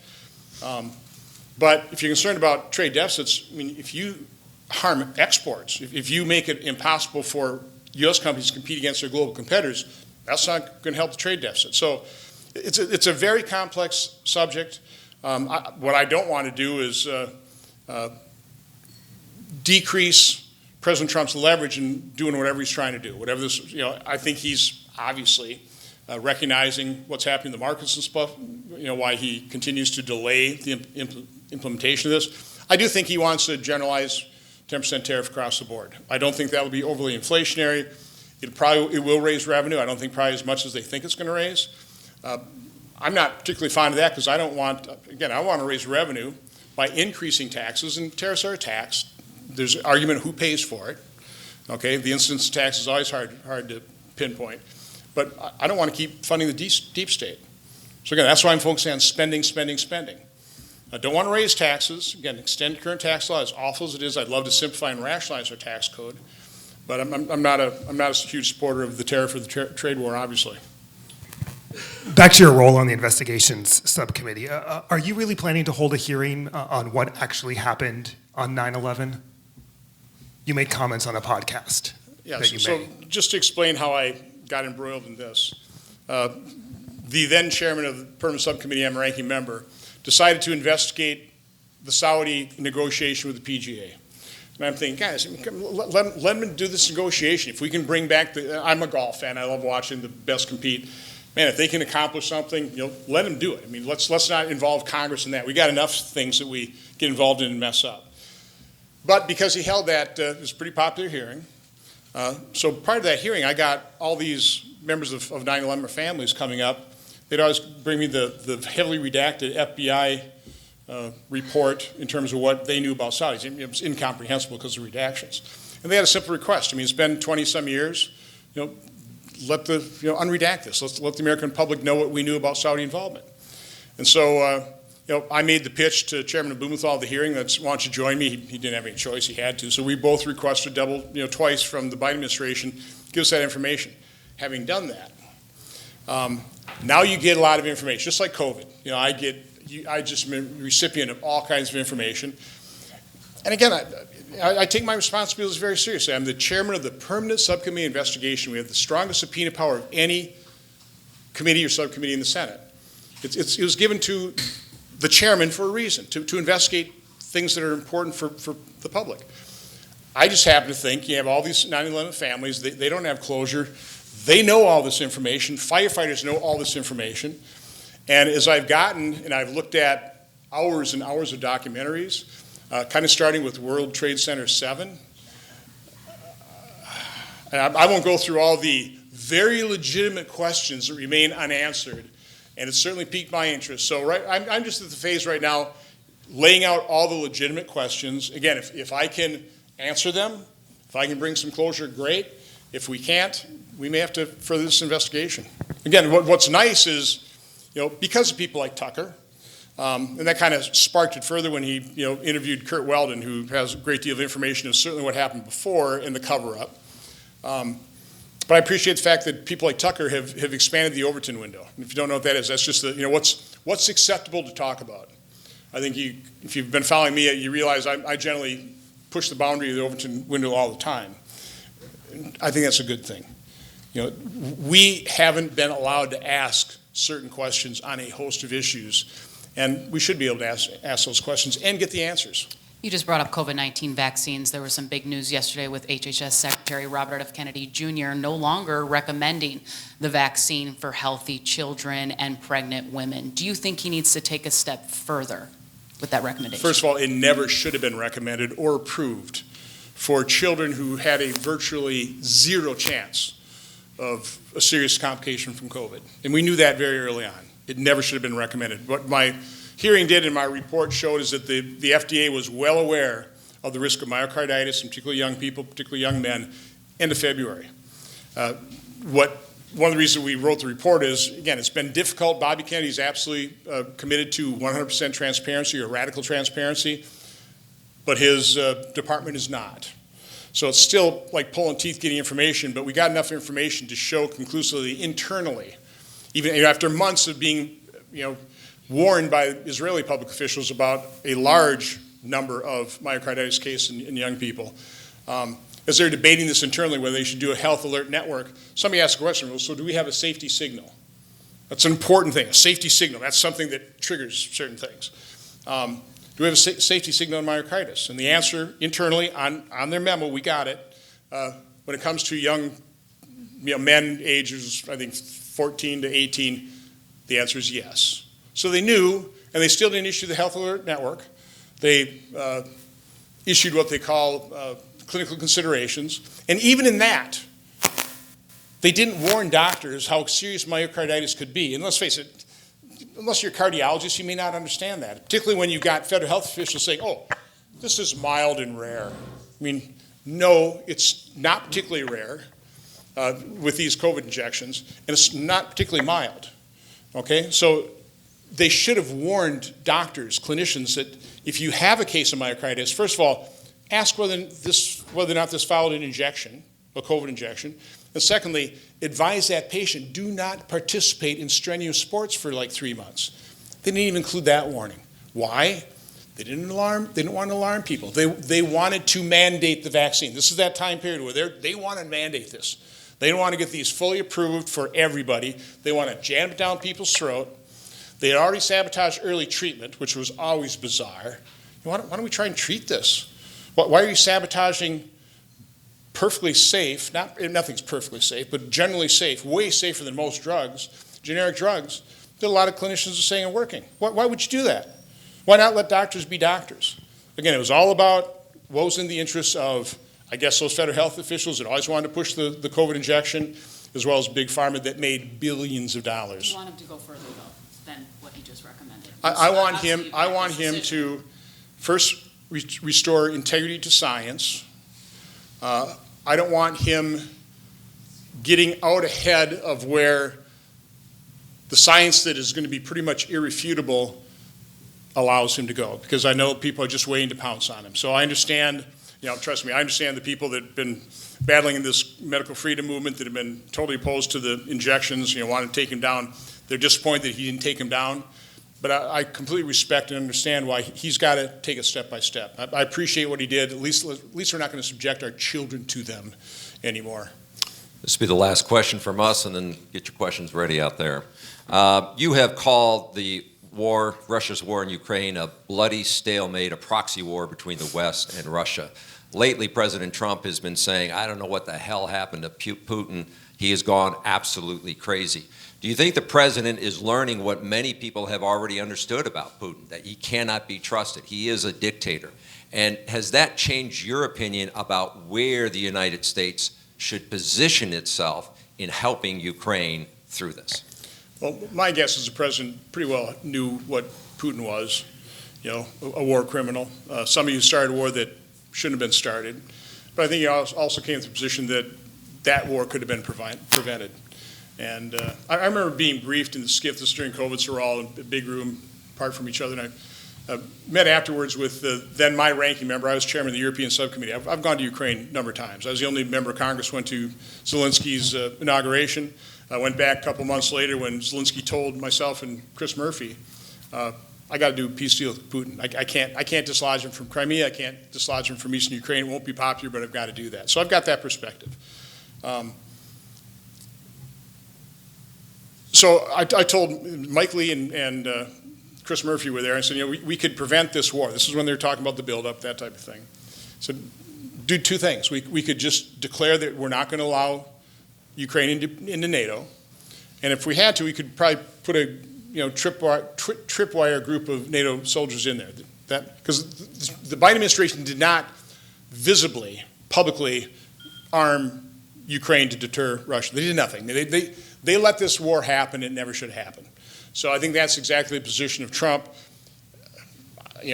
But if you're concerned about trade deficits, if you harm exports, if you make it impossible for U.S. companies to compete against their global competitors, that's not going to help the trade deficit. So it's a very complex subject. What I don't want to do is decrease President Trump's leverage in doing whatever he's trying to do. Whatever this, I think he's obviously recognizing what's happening in the markets and stuff. Why he continues to delay the implementation of this. I do think he wants to generalize 10% tariff across the board. I don't think that will be overly inflationary. It will raise revenue. I don't think probably as much as they think it's going to raise. I'm not particularly fond of that because I don't want, again, I want to raise revenue by increasing taxes, and tariffs are a tax. There's an argument who pays for it. Okay, the incidence tax is always hard to pinpoint, but I don't want to keep funding the deep state. So again, that's why I'm focusing on spending. I don't want to raise taxes. Again, extend current tax law as awful as it is. I'd love to simplify and rationalize our tax code, but I'm not a huge supporter of the tariff or the trade war, obviously. Back to your role on the investigations subcommittee, are you really planning to hold a hearing on what actually happened on 9/11? You made comments on a podcast that you so made. just to explain how I got embroiled in this, the then chairman of the permanent subcommittee, I'm a ranking member, decided to investigate the Saudi negotiation with the PGA. And I'm thinking, guys, let them do this negotiation. If we can bring back I'm a golf fan. I love watching the best compete. Man, if they can accomplish something, let them do it. I mean, let's not involve Congress in that. We got enough things that we get involved in and mess up. But because he held that, it was a pretty popular hearing. So prior to that hearing, I got all these members of 9/11 families coming up. They'd always bring me the heavily redacted FBI report in terms of what they knew about Saudis. It was incomprehensible because of redactions. And they had a simple request. I mean, it's been 20-some years. Unredact this. Let's let the American public know what we knew about Saudi involvement. And so, I made the pitch to Chairman Blumenthal of the hearing that, why don't you join me? He didn't have any choice. He had to. So we both requested twice from the Biden administration, give us that information. Having done that, now you get a lot of information, just like COVID. I just am a recipient of all kinds of information. And again, I take my responsibilities very seriously. I'm the chairman of the permanent subcommittee investigation. We have the strongest subpoena power of any committee or subcommittee in the Senate. It was given to the chairman for a reason, to investigate things that are important for the public. I just happen to think you have all these 9/11 families, they don't have closure. They know all this information. Firefighters know all this information. And as I've I've looked at hours and hours of documentaries, kind of starting with World Trade Center 7. And I won't go through all the very legitimate questions that remain unanswered, and it certainly piqued my interest. So I'm just at the phase right now, laying out all the legitimate questions. Again, if I can answer them, if I can bring some closure, great. If we can't, we may have to further this investigation. Again, what's nice is, because of people like Tucker, and that kind of sparked it further when he interviewed Kurt Weldon, who has a great deal of information of certainly what happened before in the cover-up. But I appreciate the fact that people like Tucker have expanded the Overton window. And if you don't know what that is, that's just what's acceptable to talk about. I think if you've been following me, you realize I generally push the boundary of the Overton window all the time. I think that's a good thing. We haven't been allowed to ask certain questions on a host of issues, and we should be able to ask those questions and get the answers. You just brought up COVID-19 vaccines. There was some big news yesterday with HHS Secretary Robert F. Kennedy Jr. no longer recommending the vaccine for healthy children and pregnant women. Do you think he needs to take a step further with that recommendation? First of all, it never should have been recommended or approved for children who had a virtually zero chance of a serious complication from COVID. And we knew that very early on. It never should have been recommended. What my hearing did and my report showed is that the FDA was well aware of the risk of myocarditis, in particularly young people, particularly young men, end of February. One of the reasons we wrote the report is, again, it's been difficult. Bobby Kennedy is absolutely committed to 100% transparency or radical transparency, but his department is not. So it's still like pulling teeth getting information, but we got enough information to show conclusively internally, even after months of being warned by Israeli public officials about a large number of myocarditis cases in young people. As they're debating this internally, whether they should do a health alert network, somebody asked a question, well, so do we have a safety signal? That's an important thing, a safety signal. That's something that triggers certain things. Do we have a safety signal on myocarditis? And the answer internally on their memo, we got it. When it comes to young men ages, I think 14 to 18, the answer is yes. So they knew, and they still didn't issue the health alert network. They issued what they call clinical considerations. And even in that, they didn't warn doctors how serious myocarditis could be. And let's face it, unless you're a cardiologist, you may not understand that, particularly when you've got federal health officials saying, oh, this is mild and rare. I mean, no, it's not particularly rare with these COVID injections, and it's not particularly mild, okay? So they should have warned doctors, clinicians, that if you have a case of myocarditis, first of all, ask whether or not this followed an injection, a COVID injection, and secondly, advise that patient, do not participate in strenuous sports for like 3 months. They didn't even include that warning. Why? They didn't want to alarm people. They wanted to mandate the vaccine. This is that time period where they want to mandate this. They don't want to get these fully approved for everybody. They want to jam it down people's throat. They had already sabotaged early treatment, which was always bizarre. Why don't we try and treat this? Why are you sabotaging perfectly safe, nothing's perfectly safe, but generally safe, way safer than most drugs, generic drugs, that a lot of clinicians are saying are working? Why would you do that? Why not let doctors be doctors? Again, it was all about what was in the interest of, I guess, those federal health officials that always wanted to push the COVID injection, as well as Big Pharma that made billions of dollars. You want him to go further, though, than what he just recommended. I want him to first restore integrity to science. I don't want him getting out ahead of where the science that is going to be pretty much irrefutable allows him to go, because I know people are just waiting to pounce on him. So I understand, trust me, I understand the people that have been battling in this medical freedom movement that have been totally opposed to the injections, want to take him down. They're disappointed that he didn't take him down. But I completely respect and understand why he's got to take it step by step. I appreciate what he did. At least we're not going to subject our children to them anymore. This will be the last question from us, and then get your questions ready out there. You have called the war, Russia's war in Ukraine, a bloody stalemate, a proxy war between the West and Russia. Lately, President Trump has been saying, I don't know what the hell happened to Putin. He has gone absolutely crazy. Do you think the president is learning what many people have already understood about Putin, that he cannot be trusted? He is a dictator. And has that changed your opinion about where the United States should position itself in helping Ukraine through this? Well, my guess is the president pretty well knew what Putin was, a war criminal, somebody who started a war that shouldn't have been started. But I think he also came to the position that war could have been prevented. And I remember being briefed in the SCIF this during COVID, so we're all in a big room apart from each other. And I met afterwards with then my ranking member. I was chairman of the European subcommittee. I've gone to Ukraine a number of times. I was the only member of Congress who went to Zelensky's inauguration. I went back a couple months later when Zelensky told myself and Chris Murphy, I got to do a peace deal with Putin. I can't dislodge him from Crimea. I can't dislodge him from Eastern Ukraine. It won't be popular, but I've got to do that. So I've got that perspective. So I told Mike Lee and Chris Murphy were there. I said, we could prevent this war. This is when they were talking about the buildup, that type of thing. So do two things. We could just declare that we're not going to allow Ukraine into NATO. And if we had to, we could probably put a tripwire group of NATO soldiers in there. Because the Biden administration did not visibly, publicly arm Ukraine to deter Russia. They did nothing. They let this war happen. It never should happen. So I think that's exactly the position of Trump.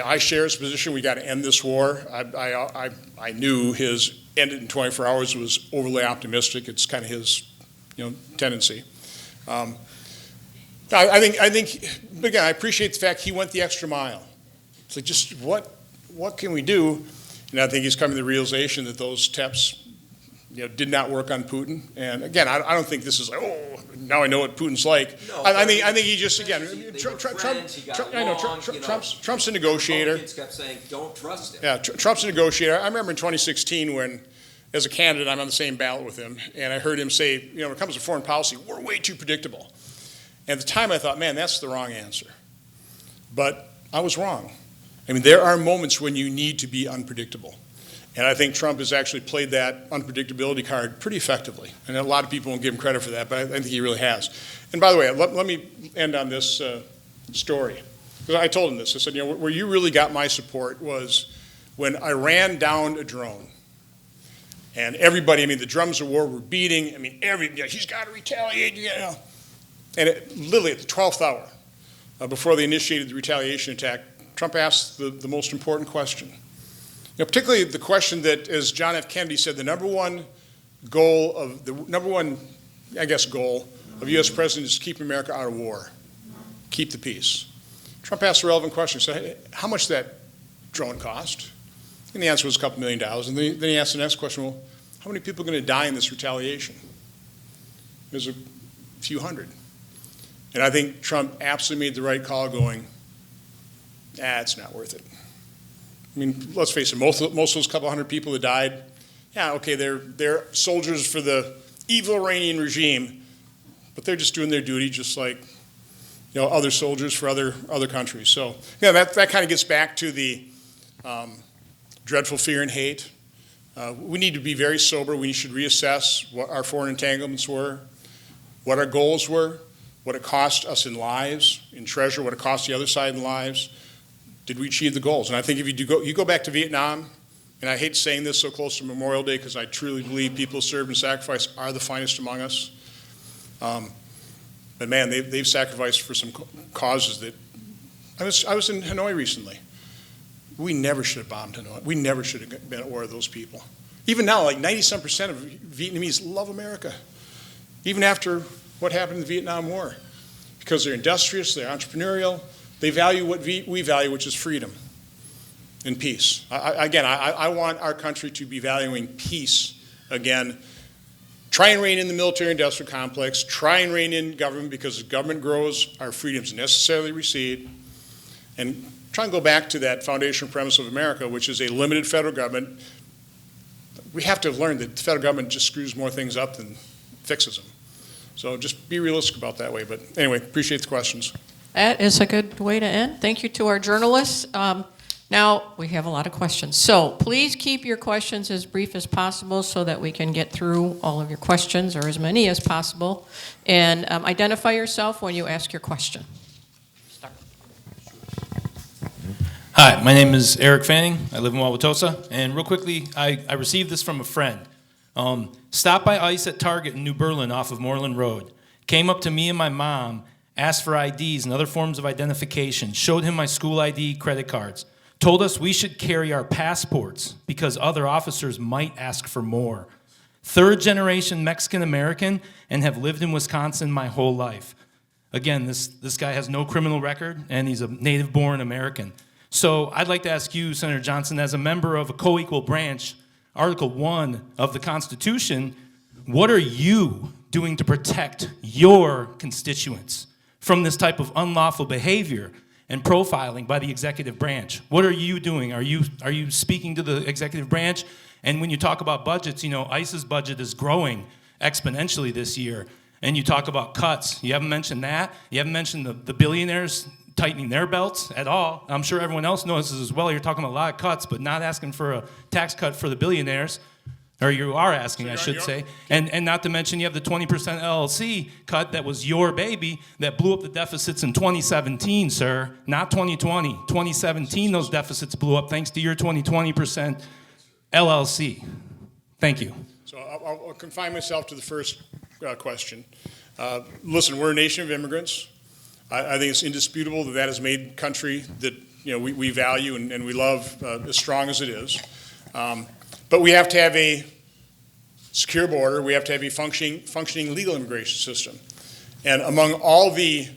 I share his position. We got to end this war. I knew his end it in 24 hours was overly optimistic. It's kind of his, tendency. I think, again, I appreciate the fact he went the extra mile. It's like, just what can we do? And I think he's coming to the realization that those steps, did not work on Putin. And again, I don't think this is like, oh, now I know what Putin's like. No, I think he just, again, Trump's a negotiator. Kept saying, don't trust him. Yeah, Trump's a negotiator. I remember in 2016 when, as a candidate, I'm on the same ballot with him, and I heard him say, when it comes to foreign policy, we're way too predictable. And at the time, I thought, man, that's the wrong answer. But I was wrong. I mean, there are moments when you need to be unpredictable. And I think Trump has actually played that unpredictability card pretty effectively. And a lot of people won't give him credit for that, but I think he really has. And by the way, let me end on this story. Because I told him this. I said, where you really got my support was when I ran down a drone. And everybody, the drums of war were beating. He's got to retaliate, And literally at the 12th hour, before they initiated the retaliation attack, Trump asked the most important question. Particularly the question that, as John F. Kennedy said, the number one goal of U.S. president is to keep America out of war, keep the peace. Trump asked a relevant question. He said, hey, how much did that drone cost? And the answer was a couple $1 million. And then he asked the next question, well, how many people are going to die in this retaliation? There's a few hundred. And I think Trump absolutely made the right call going, it's not worth it. I mean, let's face it, most of those couple hundred people that died, yeah, okay, they're soldiers for the evil Iranian regime, but they're just doing their duty just like other soldiers for other countries. So that kind of gets back to the dreadful fear and hate. We need to be very sober. We should reassess what our foreign entanglements were, what our goals were, what it cost us in lives, in treasure, what it cost the other side in lives. Did we achieve the goals? And I think if you go back to Vietnam, and I hate saying this so close to Memorial Day because I truly believe people who served and sacrificed are the finest among us. But man, they've sacrificed for some causes that, I was in Hanoi recently. We never should have bombed Hanoi. We never should have been at war with those people. Even now, like 97% of Vietnamese love America, even after what happened in the Vietnam War, because they're industrious, they're entrepreneurial, they value what we value, which is freedom and peace. I want our country to be valuing peace again. Try and rein in the military-industrial complex. Try and rein in government, because as government grows, our freedoms necessarily recede. And try and go back to that foundational premise of America, which is a limited federal government. We have to have learned that the federal government just screws more things up than fixes them. So just be realistic about that way. But anyway, appreciate the questions. That is a good way to end. Thank you to our journalists. Now, we have a lot of questions. So please keep your questions as brief as possible so that we can get through all of your questions, or as many as possible. And identify yourself when you ask your question. Start. Hi, my name is Eric Fanning. I live in Wauwatosa. And real quickly, I received this from a friend. Stopped by ICE at Target in New Berlin off of Moreland Road. Came up to me and my mom, asked for IDs and other forms of identification, showed him my school ID, credit cards. Told us we should carry our passports because other officers might ask for more. Third generation Mexican American and have lived in Wisconsin my whole life. Again, this guy has no criminal record and he's a native born American. So I'd like to ask you, Senator Johnson, as a member of a co-equal branch, Article 1 of the Constitution, what are you doing to protect your constituents from this type of unlawful behavior and profiling by the executive branch? What are you doing? Are you speaking to the executive branch? And when you talk about budgets, ICE's budget is growing exponentially this year. And you talk about cuts. You haven't mentioned that. You haven't mentioned the billionaires tightening their belts at all. I'm sure everyone else notices as well. You're talking about a lot of cuts, but not asking for a tax cut for the billionaires. Or you are asking, I should say. And not to mention you have the 20% LLC cut that was your baby that blew up the deficits in 2017, sir. Not 2020. 2017, those deficits blew up thanks to your 20% LLC. Thank you. So I'll confine myself to the first question. Listen, we're a nation of immigrants. I think it's indisputable that has made country that we value and we love as strong as it is. But we have to have a secure border. We have to have a functioning legal immigration system. And among all the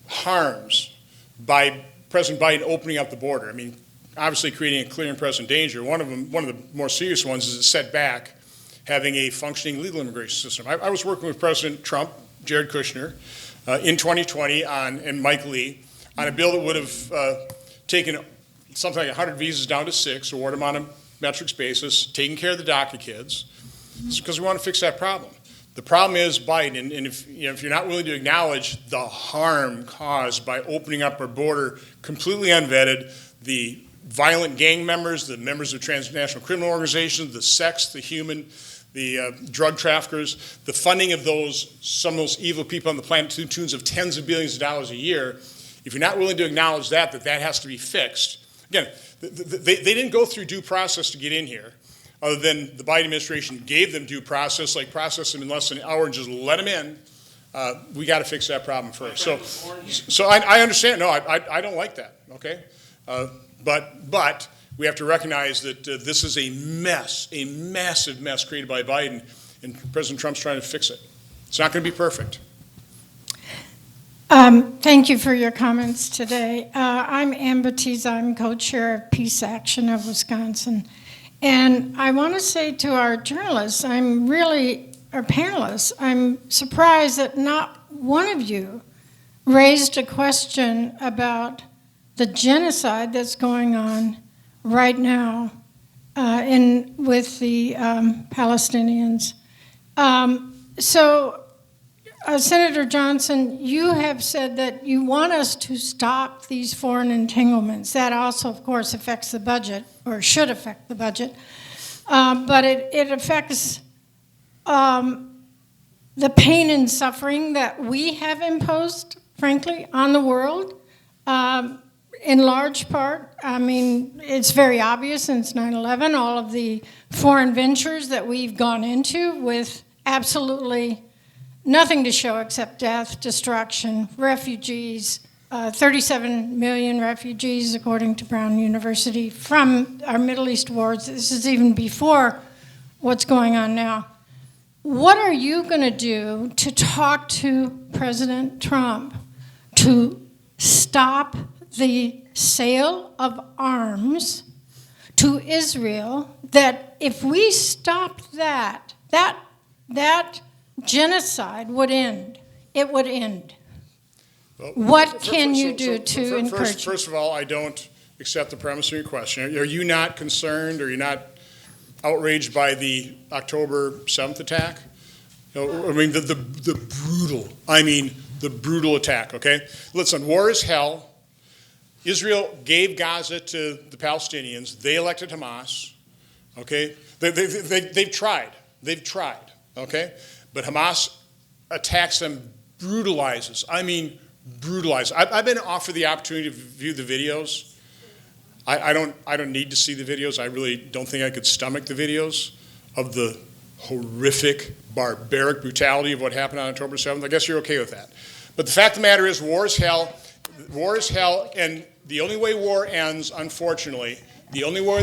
harms by President Biden opening up the border, I mean, obviously creating a clear and present danger, one of the more serious ones is a setback having a functioning legal immigration system. I was working with President Trump, Jared Kushner, in 2020 and Mike Lee on a bill that would have taken something like 100 visas down to 6, award them on a metrics basis, taking care of the DACA kids, because we want to fix that problem. The problem is Biden, and if you're not willing to acknowledge the harm caused by opening up our border completely unvetted, the violent gang members, the members of transnational criminal organizations, the sex, the human, the drug traffickers, the funding of some of those evil people on the planet to the tunes of tens of billions of dollars a year, if you're not willing to acknowledge that has to be fixed. Again, they didn't go through due process to get in here, other than the Biden administration gave them due process, like process them in less than an hour and just let them in We got to fix that problem first. So I understand. No, I don't like that. Okay, but we have to recognize that this is a mess, a massive mess created by Biden, and President Trump's trying to fix it. It's not going to be perfect. Thank you for your comments today. I'm Ann Batiste. I'm co-chair of Peace Action of Wisconsin. And I want to say to our journalists, our panelists, I'm surprised that not one of you raised a question about the genocide that's going on right now with the Palestinians. Senator Johnson, you have said that you want us to stop these foreign entanglements. That also, of course, affects the budget, or should affect the budget. But it affects the pain and suffering that we have imposed, frankly, on the world. In large part, I mean, it's very obvious since 9/11, all of the foreign ventures that we've gone into with absolutely nothing to show except death, destruction, refugees, 37 million refugees, according to Brown University, from our Middle East wars. This is even before what's going on now. What are you going to do to talk to President Trump to stop the sale of arms to Israel? That if we stopped that genocide would end. It would end. Well, what can you do to encourage? First of all, I don't accept the premise of your question. Are you not concerned, or are you not outraged by the October 7th attack? I mean, the brutal attack, okay? Listen, war is hell. Israel gave Gaza to the Palestinians. They elected Hamas, okay? They've tried. They've tried, okay? But Hamas attacks them, brutalizes. I mean, brutalizes. I've been offered the opportunity to view the videos. I don't need to see the videos. I really don't think I could stomach the videos of the horrific, barbaric brutality of what happened on October 7th. I guess you're okay with that. But the fact of the matter is, war is hell. War is hell, and the only way war ends, unfortunately, the only way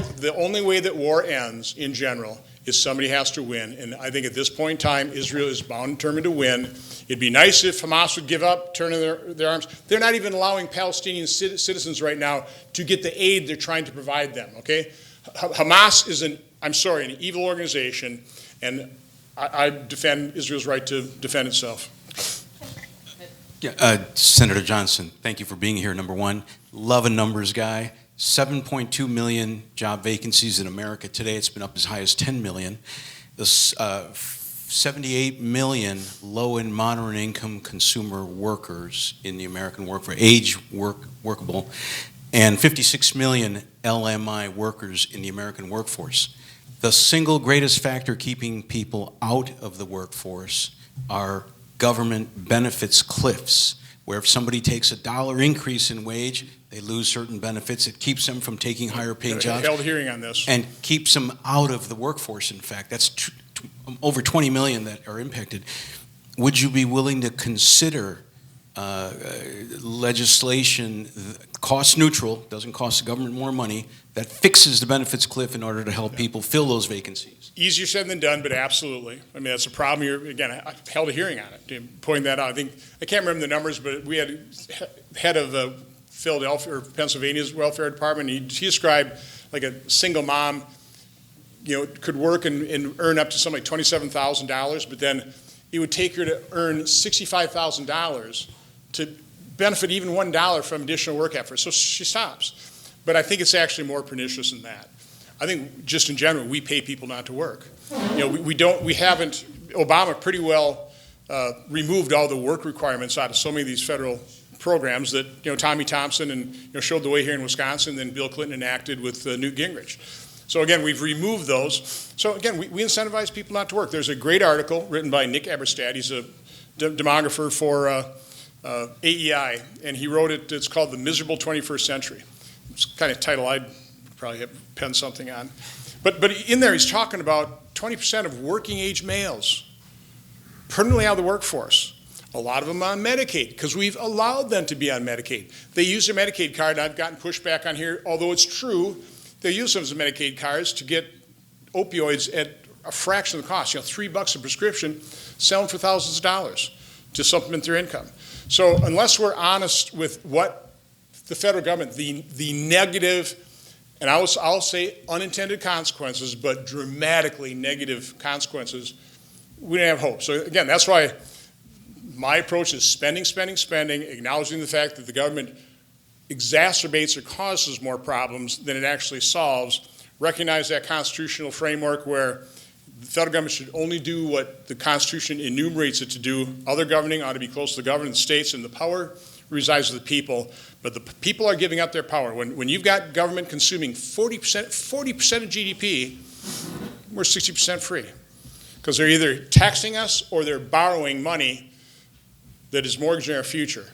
that war ends in general is somebody has to win. And I think at this point in time, Israel is bound and determined to win. It'd be nice if Hamas would give up, turn in their arms. They're not even allowing Palestinian citizens right now to get the aid they're trying to provide them, okay? Hamas is an evil organization, and I defend Israel's right to defend itself. Yeah, Senator Johnson, thank you for being here, number one. Love a numbers guy. 7.2 million job vacancies in America today. It's been up as high as 10 million. There's 78 million low and moderate income consumer workers in the American workforce, workable, and 56 million LMI workers in the American workforce. The single greatest factor keeping people out of the workforce are government benefits cliffs, where if somebody takes $1 increase in wage, they lose certain benefits. It keeps them from taking higher paying jobs. Held a hearing on this. And keeps them out of the workforce, in fact. That's over 20 million that are impacted. Would you be willing to consider legislation, cost neutral, doesn't cost the government more money, that fixes the benefits cliff in order to help people fill those vacancies? Easier said than done, but absolutely. I mean, that's a problem here. Again, I held a hearing on it to point that out. I can't remember the numbers, but we had head of Philadelphia or Pennsylvania's welfare department. He described like a single mom, could work and earn up to something like $27,000, but then it would take her to earn $65,000 to benefit even $1 from additional work effort. So she stops. But I think it's actually more pernicious than that. I think just in general, we pay people not to work. Obama pretty well removed all the work requirements out of so many of these federal programs that, Tommy Thompson and showed the way here in Wisconsin, then Bill Clinton enacted with Newt Gingrich. So again, we've removed those. So again, we incentivize people not to work. There's a great article written by Nick Eberstadt. He's a demographer for AEI, and he wrote it. It's called The Miserable 21st Century. It's kind of title I'd probably have penned something on. But in there, he's talking about 20% of working age males permanently out of the workforce. A lot of them on Medicaid, because we've allowed them to be on Medicaid. They use their Medicaid card, and I've gotten pushback on here, although it's true, they use those Medicaid cards to get opioids at a fraction of the cost. $3 a prescription, sell them for thousands of dollars to supplement their income. So unless we're honest with what the federal government, the negative, and I'll say unintended consequences, but dramatically negative consequences, we don't have hope. So again, that's why my approach is spending, spending, spending, acknowledging the fact that the government exacerbates or causes more problems than it actually solves. Recognize that constitutional framework where the federal government should only do what the Constitution enumerates it to do. Other governing ought to be close to the government, states, and the power resides with the people. But the people are giving up their power. When you've got government consuming 40% of GDP, we're 60% free. Because they're either taxing us or they're borrowing money that is mortgaging our future.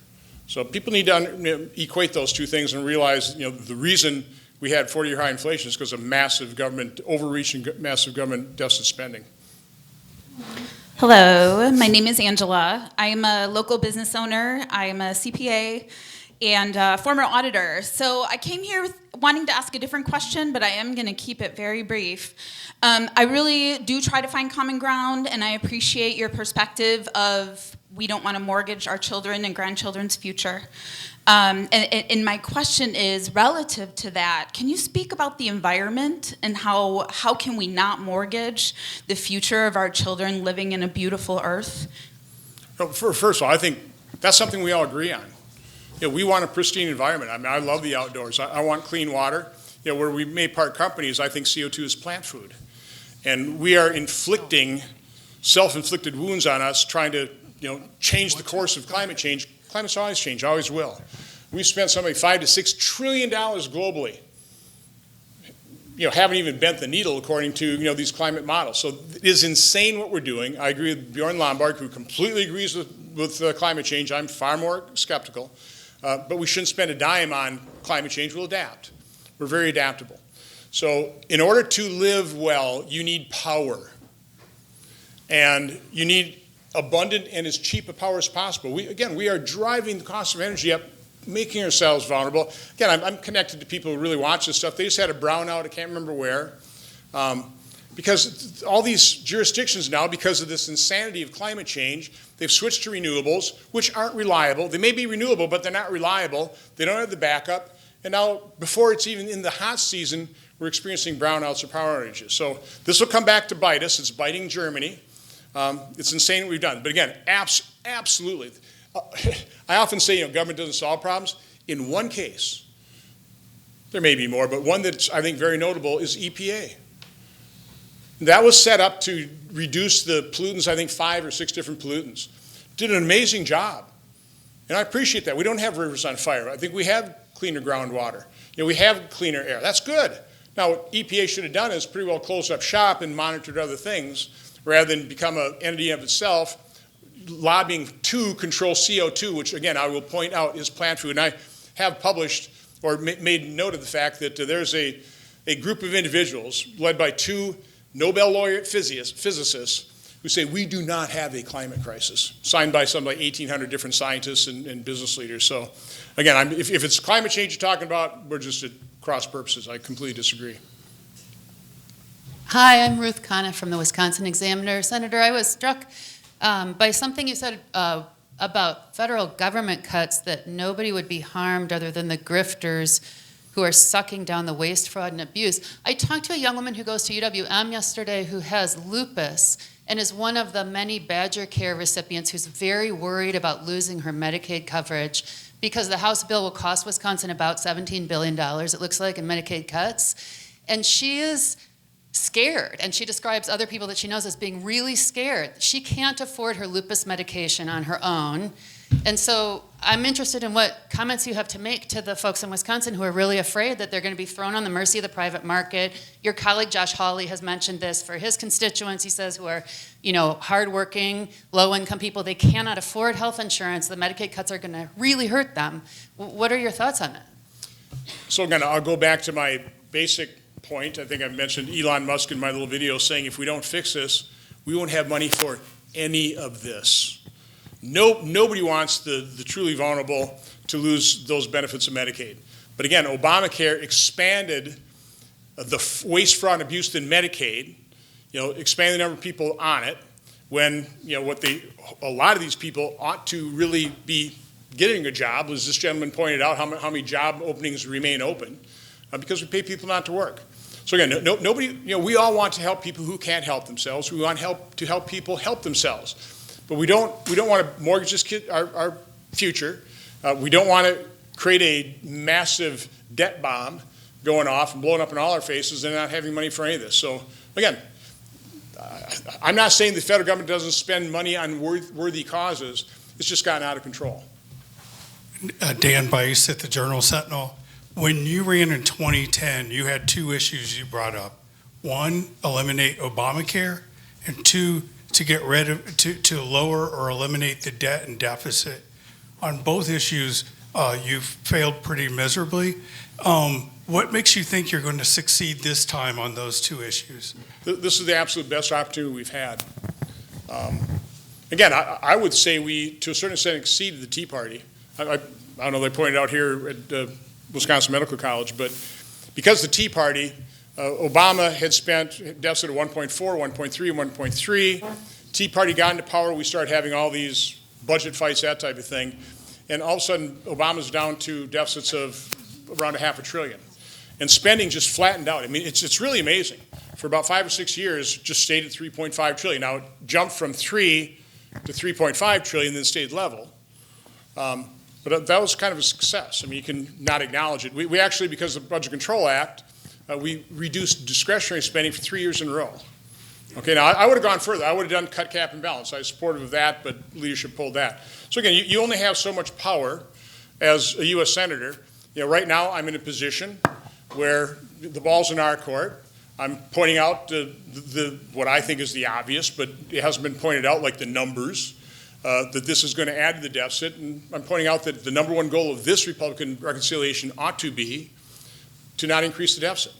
So people need to equate those two things and realize, the reason we had 40-year high inflation is because of massive government overreach and massive government deficit spending. Hello, my name is Angela. I am a local business owner. I am a CPA and a former auditor. So I came here wanting to ask a different question, but I am going to keep it very brief. I really do try to find common ground, and I appreciate your perspective of we don't want to mortgage our children and grandchildren's future. And my question is, relative to that, can you speak about the environment and how can we not mortgage the future of our children living in a beautiful earth? Well, first of all, I think that's something we all agree on. We want a pristine environment. I mean, I love the outdoors. I want clean water. Where we may part companies, I think CO2 is plant food. And we are inflicting self-inflicted wounds on us trying to change the course of climate change. Climate's always changed, always will. We spent something like $5 to $6 trillion globally. Haven't even bent the needle according to these climate models. So it is insane what we're doing. I agree with Bjorn Lomborg, who completely agrees with climate change. I'm far more skeptical. But we shouldn't spend a dime on climate change. We'll adapt. We're very adaptable. So in order to live well, you need power. And you need abundant and as cheap a power as possible. We are driving the cost of energy up, making ourselves vulnerable. Again, I'm connected to people who really watch this stuff. They just had a brownout, I can't remember where, because all these jurisdictions now, because of this insanity of climate change, they've switched to renewables, which aren't reliable. They may be renewable, but they're not reliable. They don't have the backup. And now, before it's even in the hot season, we're experiencing brownouts or power outages. So this will come back to bite us. It's biting Germany. It's insane what we've done. But again, absolutely. I often say, government doesn't solve problems. In one case, there may be more, but one that's, I think, very notable is EPA. That was set up to reduce the pollutants, I think 5 or 6 different pollutants. Did an amazing job. And I appreciate that. We don't have rivers on fire. I think we have cleaner groundwater. We have cleaner air. That's good. Now, what EPA should have done is pretty well closed up shop and monitored other things rather than become an entity of itself, lobbying to control CO2, which, again, I will point out is plant food. And I have published or made note of the fact that there's a group of individuals led by 2 Nobel laureate physicists who say we do not have a climate crisis, signed by some like 1,800 different scientists and business leaders. So, again, if it's climate change you're talking about, we're just at cross purposes. I completely disagree. Hi, I'm Ruth Kana from the Wisconsin Examiner. Senator, I was struck by something you said about federal government cuts, that nobody would be harmed other than the grifters who are sucking down the waste, fraud, and abuse. I talked to a young woman who goes to UWM yesterday who has lupus and is one of the many Badger Care recipients who's very worried about losing her Medicaid coverage because the House bill will cost Wisconsin about $17 billion, it looks like, in Medicaid cuts. And she is scared, and she describes other people that she knows as being really scared. She can't afford her lupus medication on her own. And so I'm interested in what comments you have to make to the folks in Wisconsin who are really afraid that they're going to be thrown on the mercy of the private market. Your colleague Josh Hawley has mentioned this for his constituents, he says, who are, hardworking, low-income people. They cannot afford health insurance. The Medicaid cuts are going to really hurt them. What are your thoughts on that? So again, I'll go back to my basic point. I think I mentioned Elon Musk in my little video saying if we don't fix this, we won't have money for any of this. Nobody wants the truly vulnerable to lose those benefits of Medicaid. But again, Obamacare expanded the waste, fraud, and abuse in Medicaid, expanded the number of people on it, when, a lot of these people ought to really be getting a job, as this gentleman pointed out, how many job openings remain open, because we pay people not to work. So again, nobody, we all want to help people who can't help themselves. We want to help people help themselves. But we don't want to mortgage our future. We don't want to create a massive debt bomb going off and blowing up in all our faces and not having money for any of this. So again, I'm not saying the federal government doesn't spend money on worthy causes. It's just gotten out of control. Dan Bice at the Journal-Sentinel. When you ran in 2010, you had two issues you brought up. One, eliminate Obamacare, and two, to get rid of, to lower or eliminate the debt and deficit. On both issues, you've failed pretty miserably. What makes you think you're going to succeed this time on those two issues? This is the absolute best opportunity we've had. Again, I would say we, to a certain extent, exceeded the Tea Party. I don't know, they pointed out here at Wisconsin Medical College, but because the Tea Party, Obama had spent deficit of 1.4, 1.3, and 1.3. Tea Party got into power, we started having all these budget fights, that type of thing. And all of a sudden, Obama's down to deficits of around $500 billion. And spending just flattened out. I mean, it's really amazing. For about 5 or 6 years, just stayed at 3.5 trillion. Now, it jumped from 3 to 3.5 trillion, then stayed level. But that was kind of a success. I mean, you can not acknowledge it. We actually, because of the Budget Control Act, we reduced discretionary spending for 3 years in a row. Okay, now I would have gone further. I would have done cut, cap, and balance. I was supportive of that, but leadership pulled that. So again, you only have so much power as a U.S. Senator. Right now I'm in a position where the ball's in our court. I'm pointing out what I think is the obvious, but it hasn't been pointed out, like the numbers, that this is going to add to the deficit. And I'm pointing out that the number one goal of this Republican reconciliation ought to be to not increase the deficit.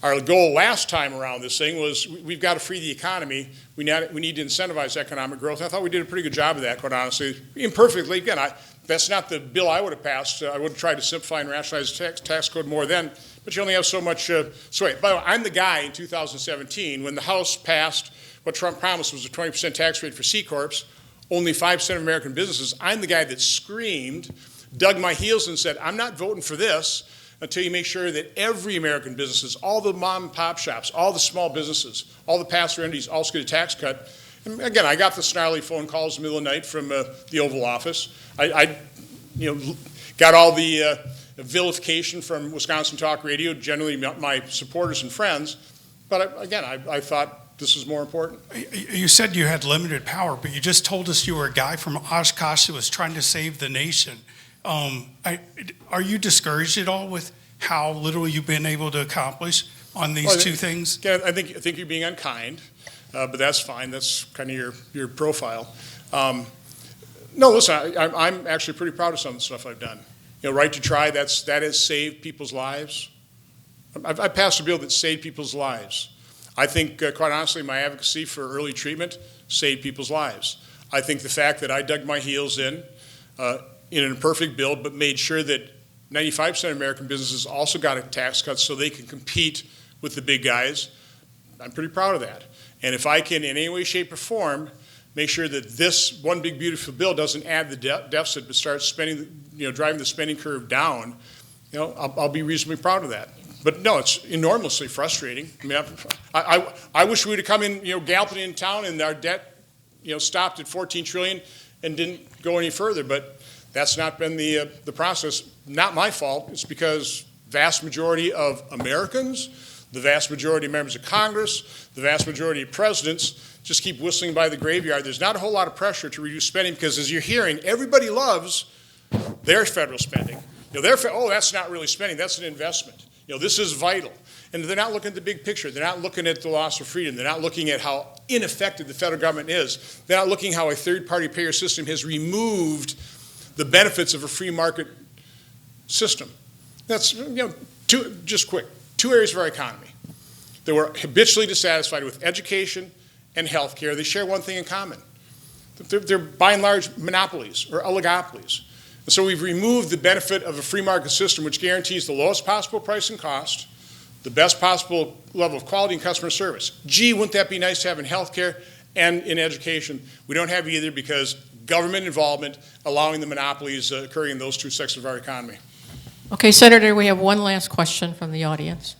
Our goal last time around this thing was we've got to free the economy. We need to incentivize economic growth. I thought we did a pretty good job of that, quite honestly. Imperfectly, again, that's not the bill I would have passed. I would have tried to simplify and rationalize the tax code more then, but you only have so much sway. By the way, I'm the guy in 2017 when the House passed what Trump promised was a 20% tax rate for C-Corps, only 5% of American businesses. I'm the guy that screamed, dug my heels and said, I'm not voting for this until you make sure that every American businesses, all the mom and pop shops, all the small businesses, all the pass-through entities, all get a tax cut. And again, I got the snarly phone calls in the middle of the night from the Oval Office. I got all the vilification from Wisconsin Talk Radio, generally my supporters and friends. But again, I thought this was more important. You said you had limited power, but you just told us you were a guy from Oshkosh who was trying to save the nation. Are you discouraged at all with how little you've been able to accomplish on these two things? Yeah, I think you're being unkind, but that's fine. That's kind of your profile. No, listen, I'm actually pretty proud of some of the stuff I've done. Right to try, that has saved people's lives. I passed a bill that saved people's lives. I think, quite honestly, my advocacy for early treatment saved people's lives. I think the fact that I dug my heels in an imperfect bill, but made sure that 95% of American businesses also got a tax cut so they can compete with the big guys, I'm pretty proud of that. And if I can, in any way, shape, or form, make sure that this one big, beautiful bill doesn't add the deficit, but starts spending, driving the spending curve down, I'll be reasonably proud of that. But no, it's enormously frustrating. I mean, I wish we would have come in, galloping in town and our debt, stopped at 14 trillion and didn't go any further. But that's not been the process. Not my fault. It's because vast majority of Americans, the vast majority of members of Congress, the vast majority of presidents just keep whistling by the graveyard. There's not a whole lot of pressure to reduce spending because, as you're hearing, everybody loves their federal spending. That's not really spending. That's an investment. This is vital. And they're not looking at the big picture. They're not looking at the loss of freedom. They're not looking at how ineffective the federal government is. They're not looking how a third-party payer system has removed the benefits of a free market system. That's, just quick, two areas of our economy that were habitually dissatisfied with: education and health care. They share one thing in common. They're by and large monopolies or oligopolies. And so we've removed the benefit of a free market system which guarantees the lowest possible price and cost, the best possible level of quality and customer service. Gee, wouldn't that be nice to have in healthcare and in education? We don't have either because government involvement allowing the monopolies occurring in those two sectors of our economy. Okay, Senator, we have one last question from the audience.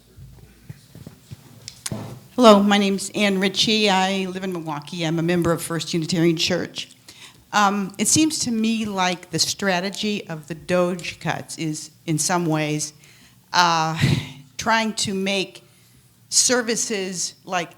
Hello, my name's Ann Ritchie. I live in Milwaukee. I'm a member of First Unitarian Church. It seems to me like the strategy of the DOGE cuts is, in some ways, trying to make services like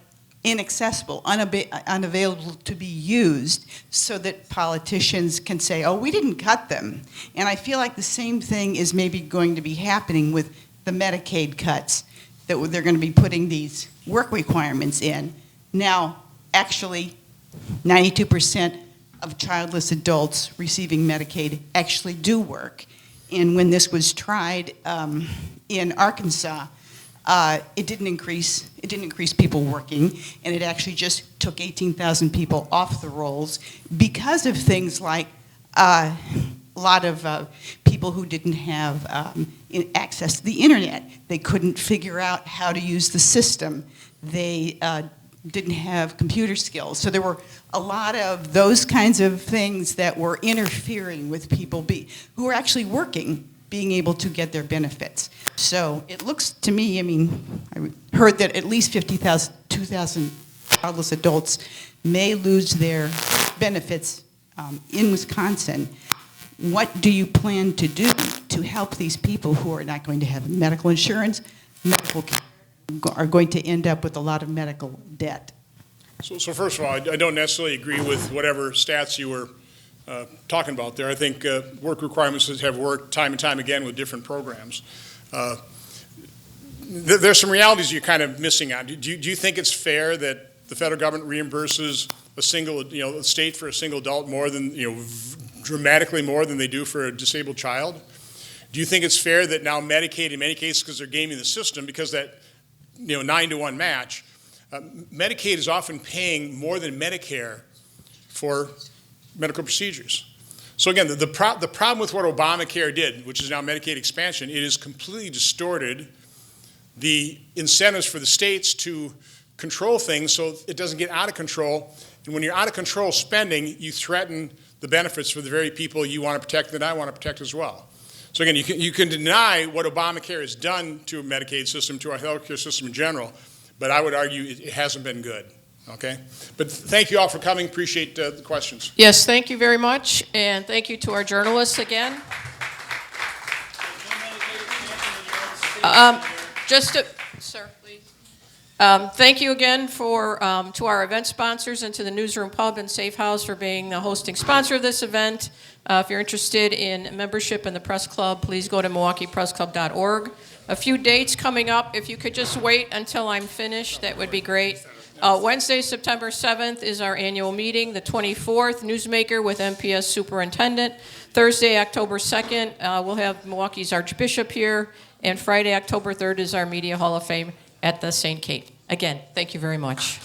inaccessible, unavailable to be used so that politicians can say, oh, we didn't cut them. And I feel like the same thing is maybe going to be happening with the Medicaid cuts, that they're going to be putting these work requirements in. Now, actually, 92% of childless adults receiving Medicaid actually do work. And when this was tried in Arkansas, it didn't increase people working, and it actually just took 18,000 people off the rolls because of things like a lot of people who didn't have access to the internet. They couldn't figure out how to use the system. They didn't have computer skills. So there were a lot of those kinds of things that were interfering with people who were actually working, being able to get their benefits. So it looks to me, I mean, I heard that at least 2,000 childless adults may lose their benefits in Wisconsin. What do you plan to do to help these people who are not going to have medical insurance, are going to end up with a lot of medical debt? So first of all, I don't necessarily agree with whatever stats you were talking about there. I think work requirements have worked time and time again with different programs. There's some realities you're kind of missing out. Do you think it's fair that the federal government reimburses a single, a state for a single adult more than, dramatically more than they do for a disabled child? Do you think it's fair that now Medicaid, in many cases, because they're gaming the system, because that 9-to-1 match, Medicaid is often paying more than Medicare for medical procedures. So again, the problem with what Obamacare did, which is now Medicaid expansion, it has completely distorted the incentives for the states to control things so it doesn't get out of control. And when you're out of control spending, you threaten the benefits for the very people you want to protect that I want to protect as well. So again, you can deny what Obamacare has done to a Medicaid system, to our healthcare system in general, but I would argue it hasn't been good. Okay? But thank you all for coming. Appreciate the questions. Yes, thank you very much, and thank you to our journalists again. Sir, please. Thank you again to our event sponsors and to the Newsroom Pub and Safe House for being the hosting sponsor of this event. If you're interested in membership in the Press Club, please go to MilwaukeePressClub.org. A few dates coming up. If you could just wait until I'm finished, that would be great. Wednesday, September 7th is our annual meeting. The 24th, Newsmaker with MPS Superintendent. Thursday, October 2nd, we'll have Milwaukee's Archbishop here. And Friday, October 3rd is our Media Hall of Fame at the St. Kate. Again, thank you very much.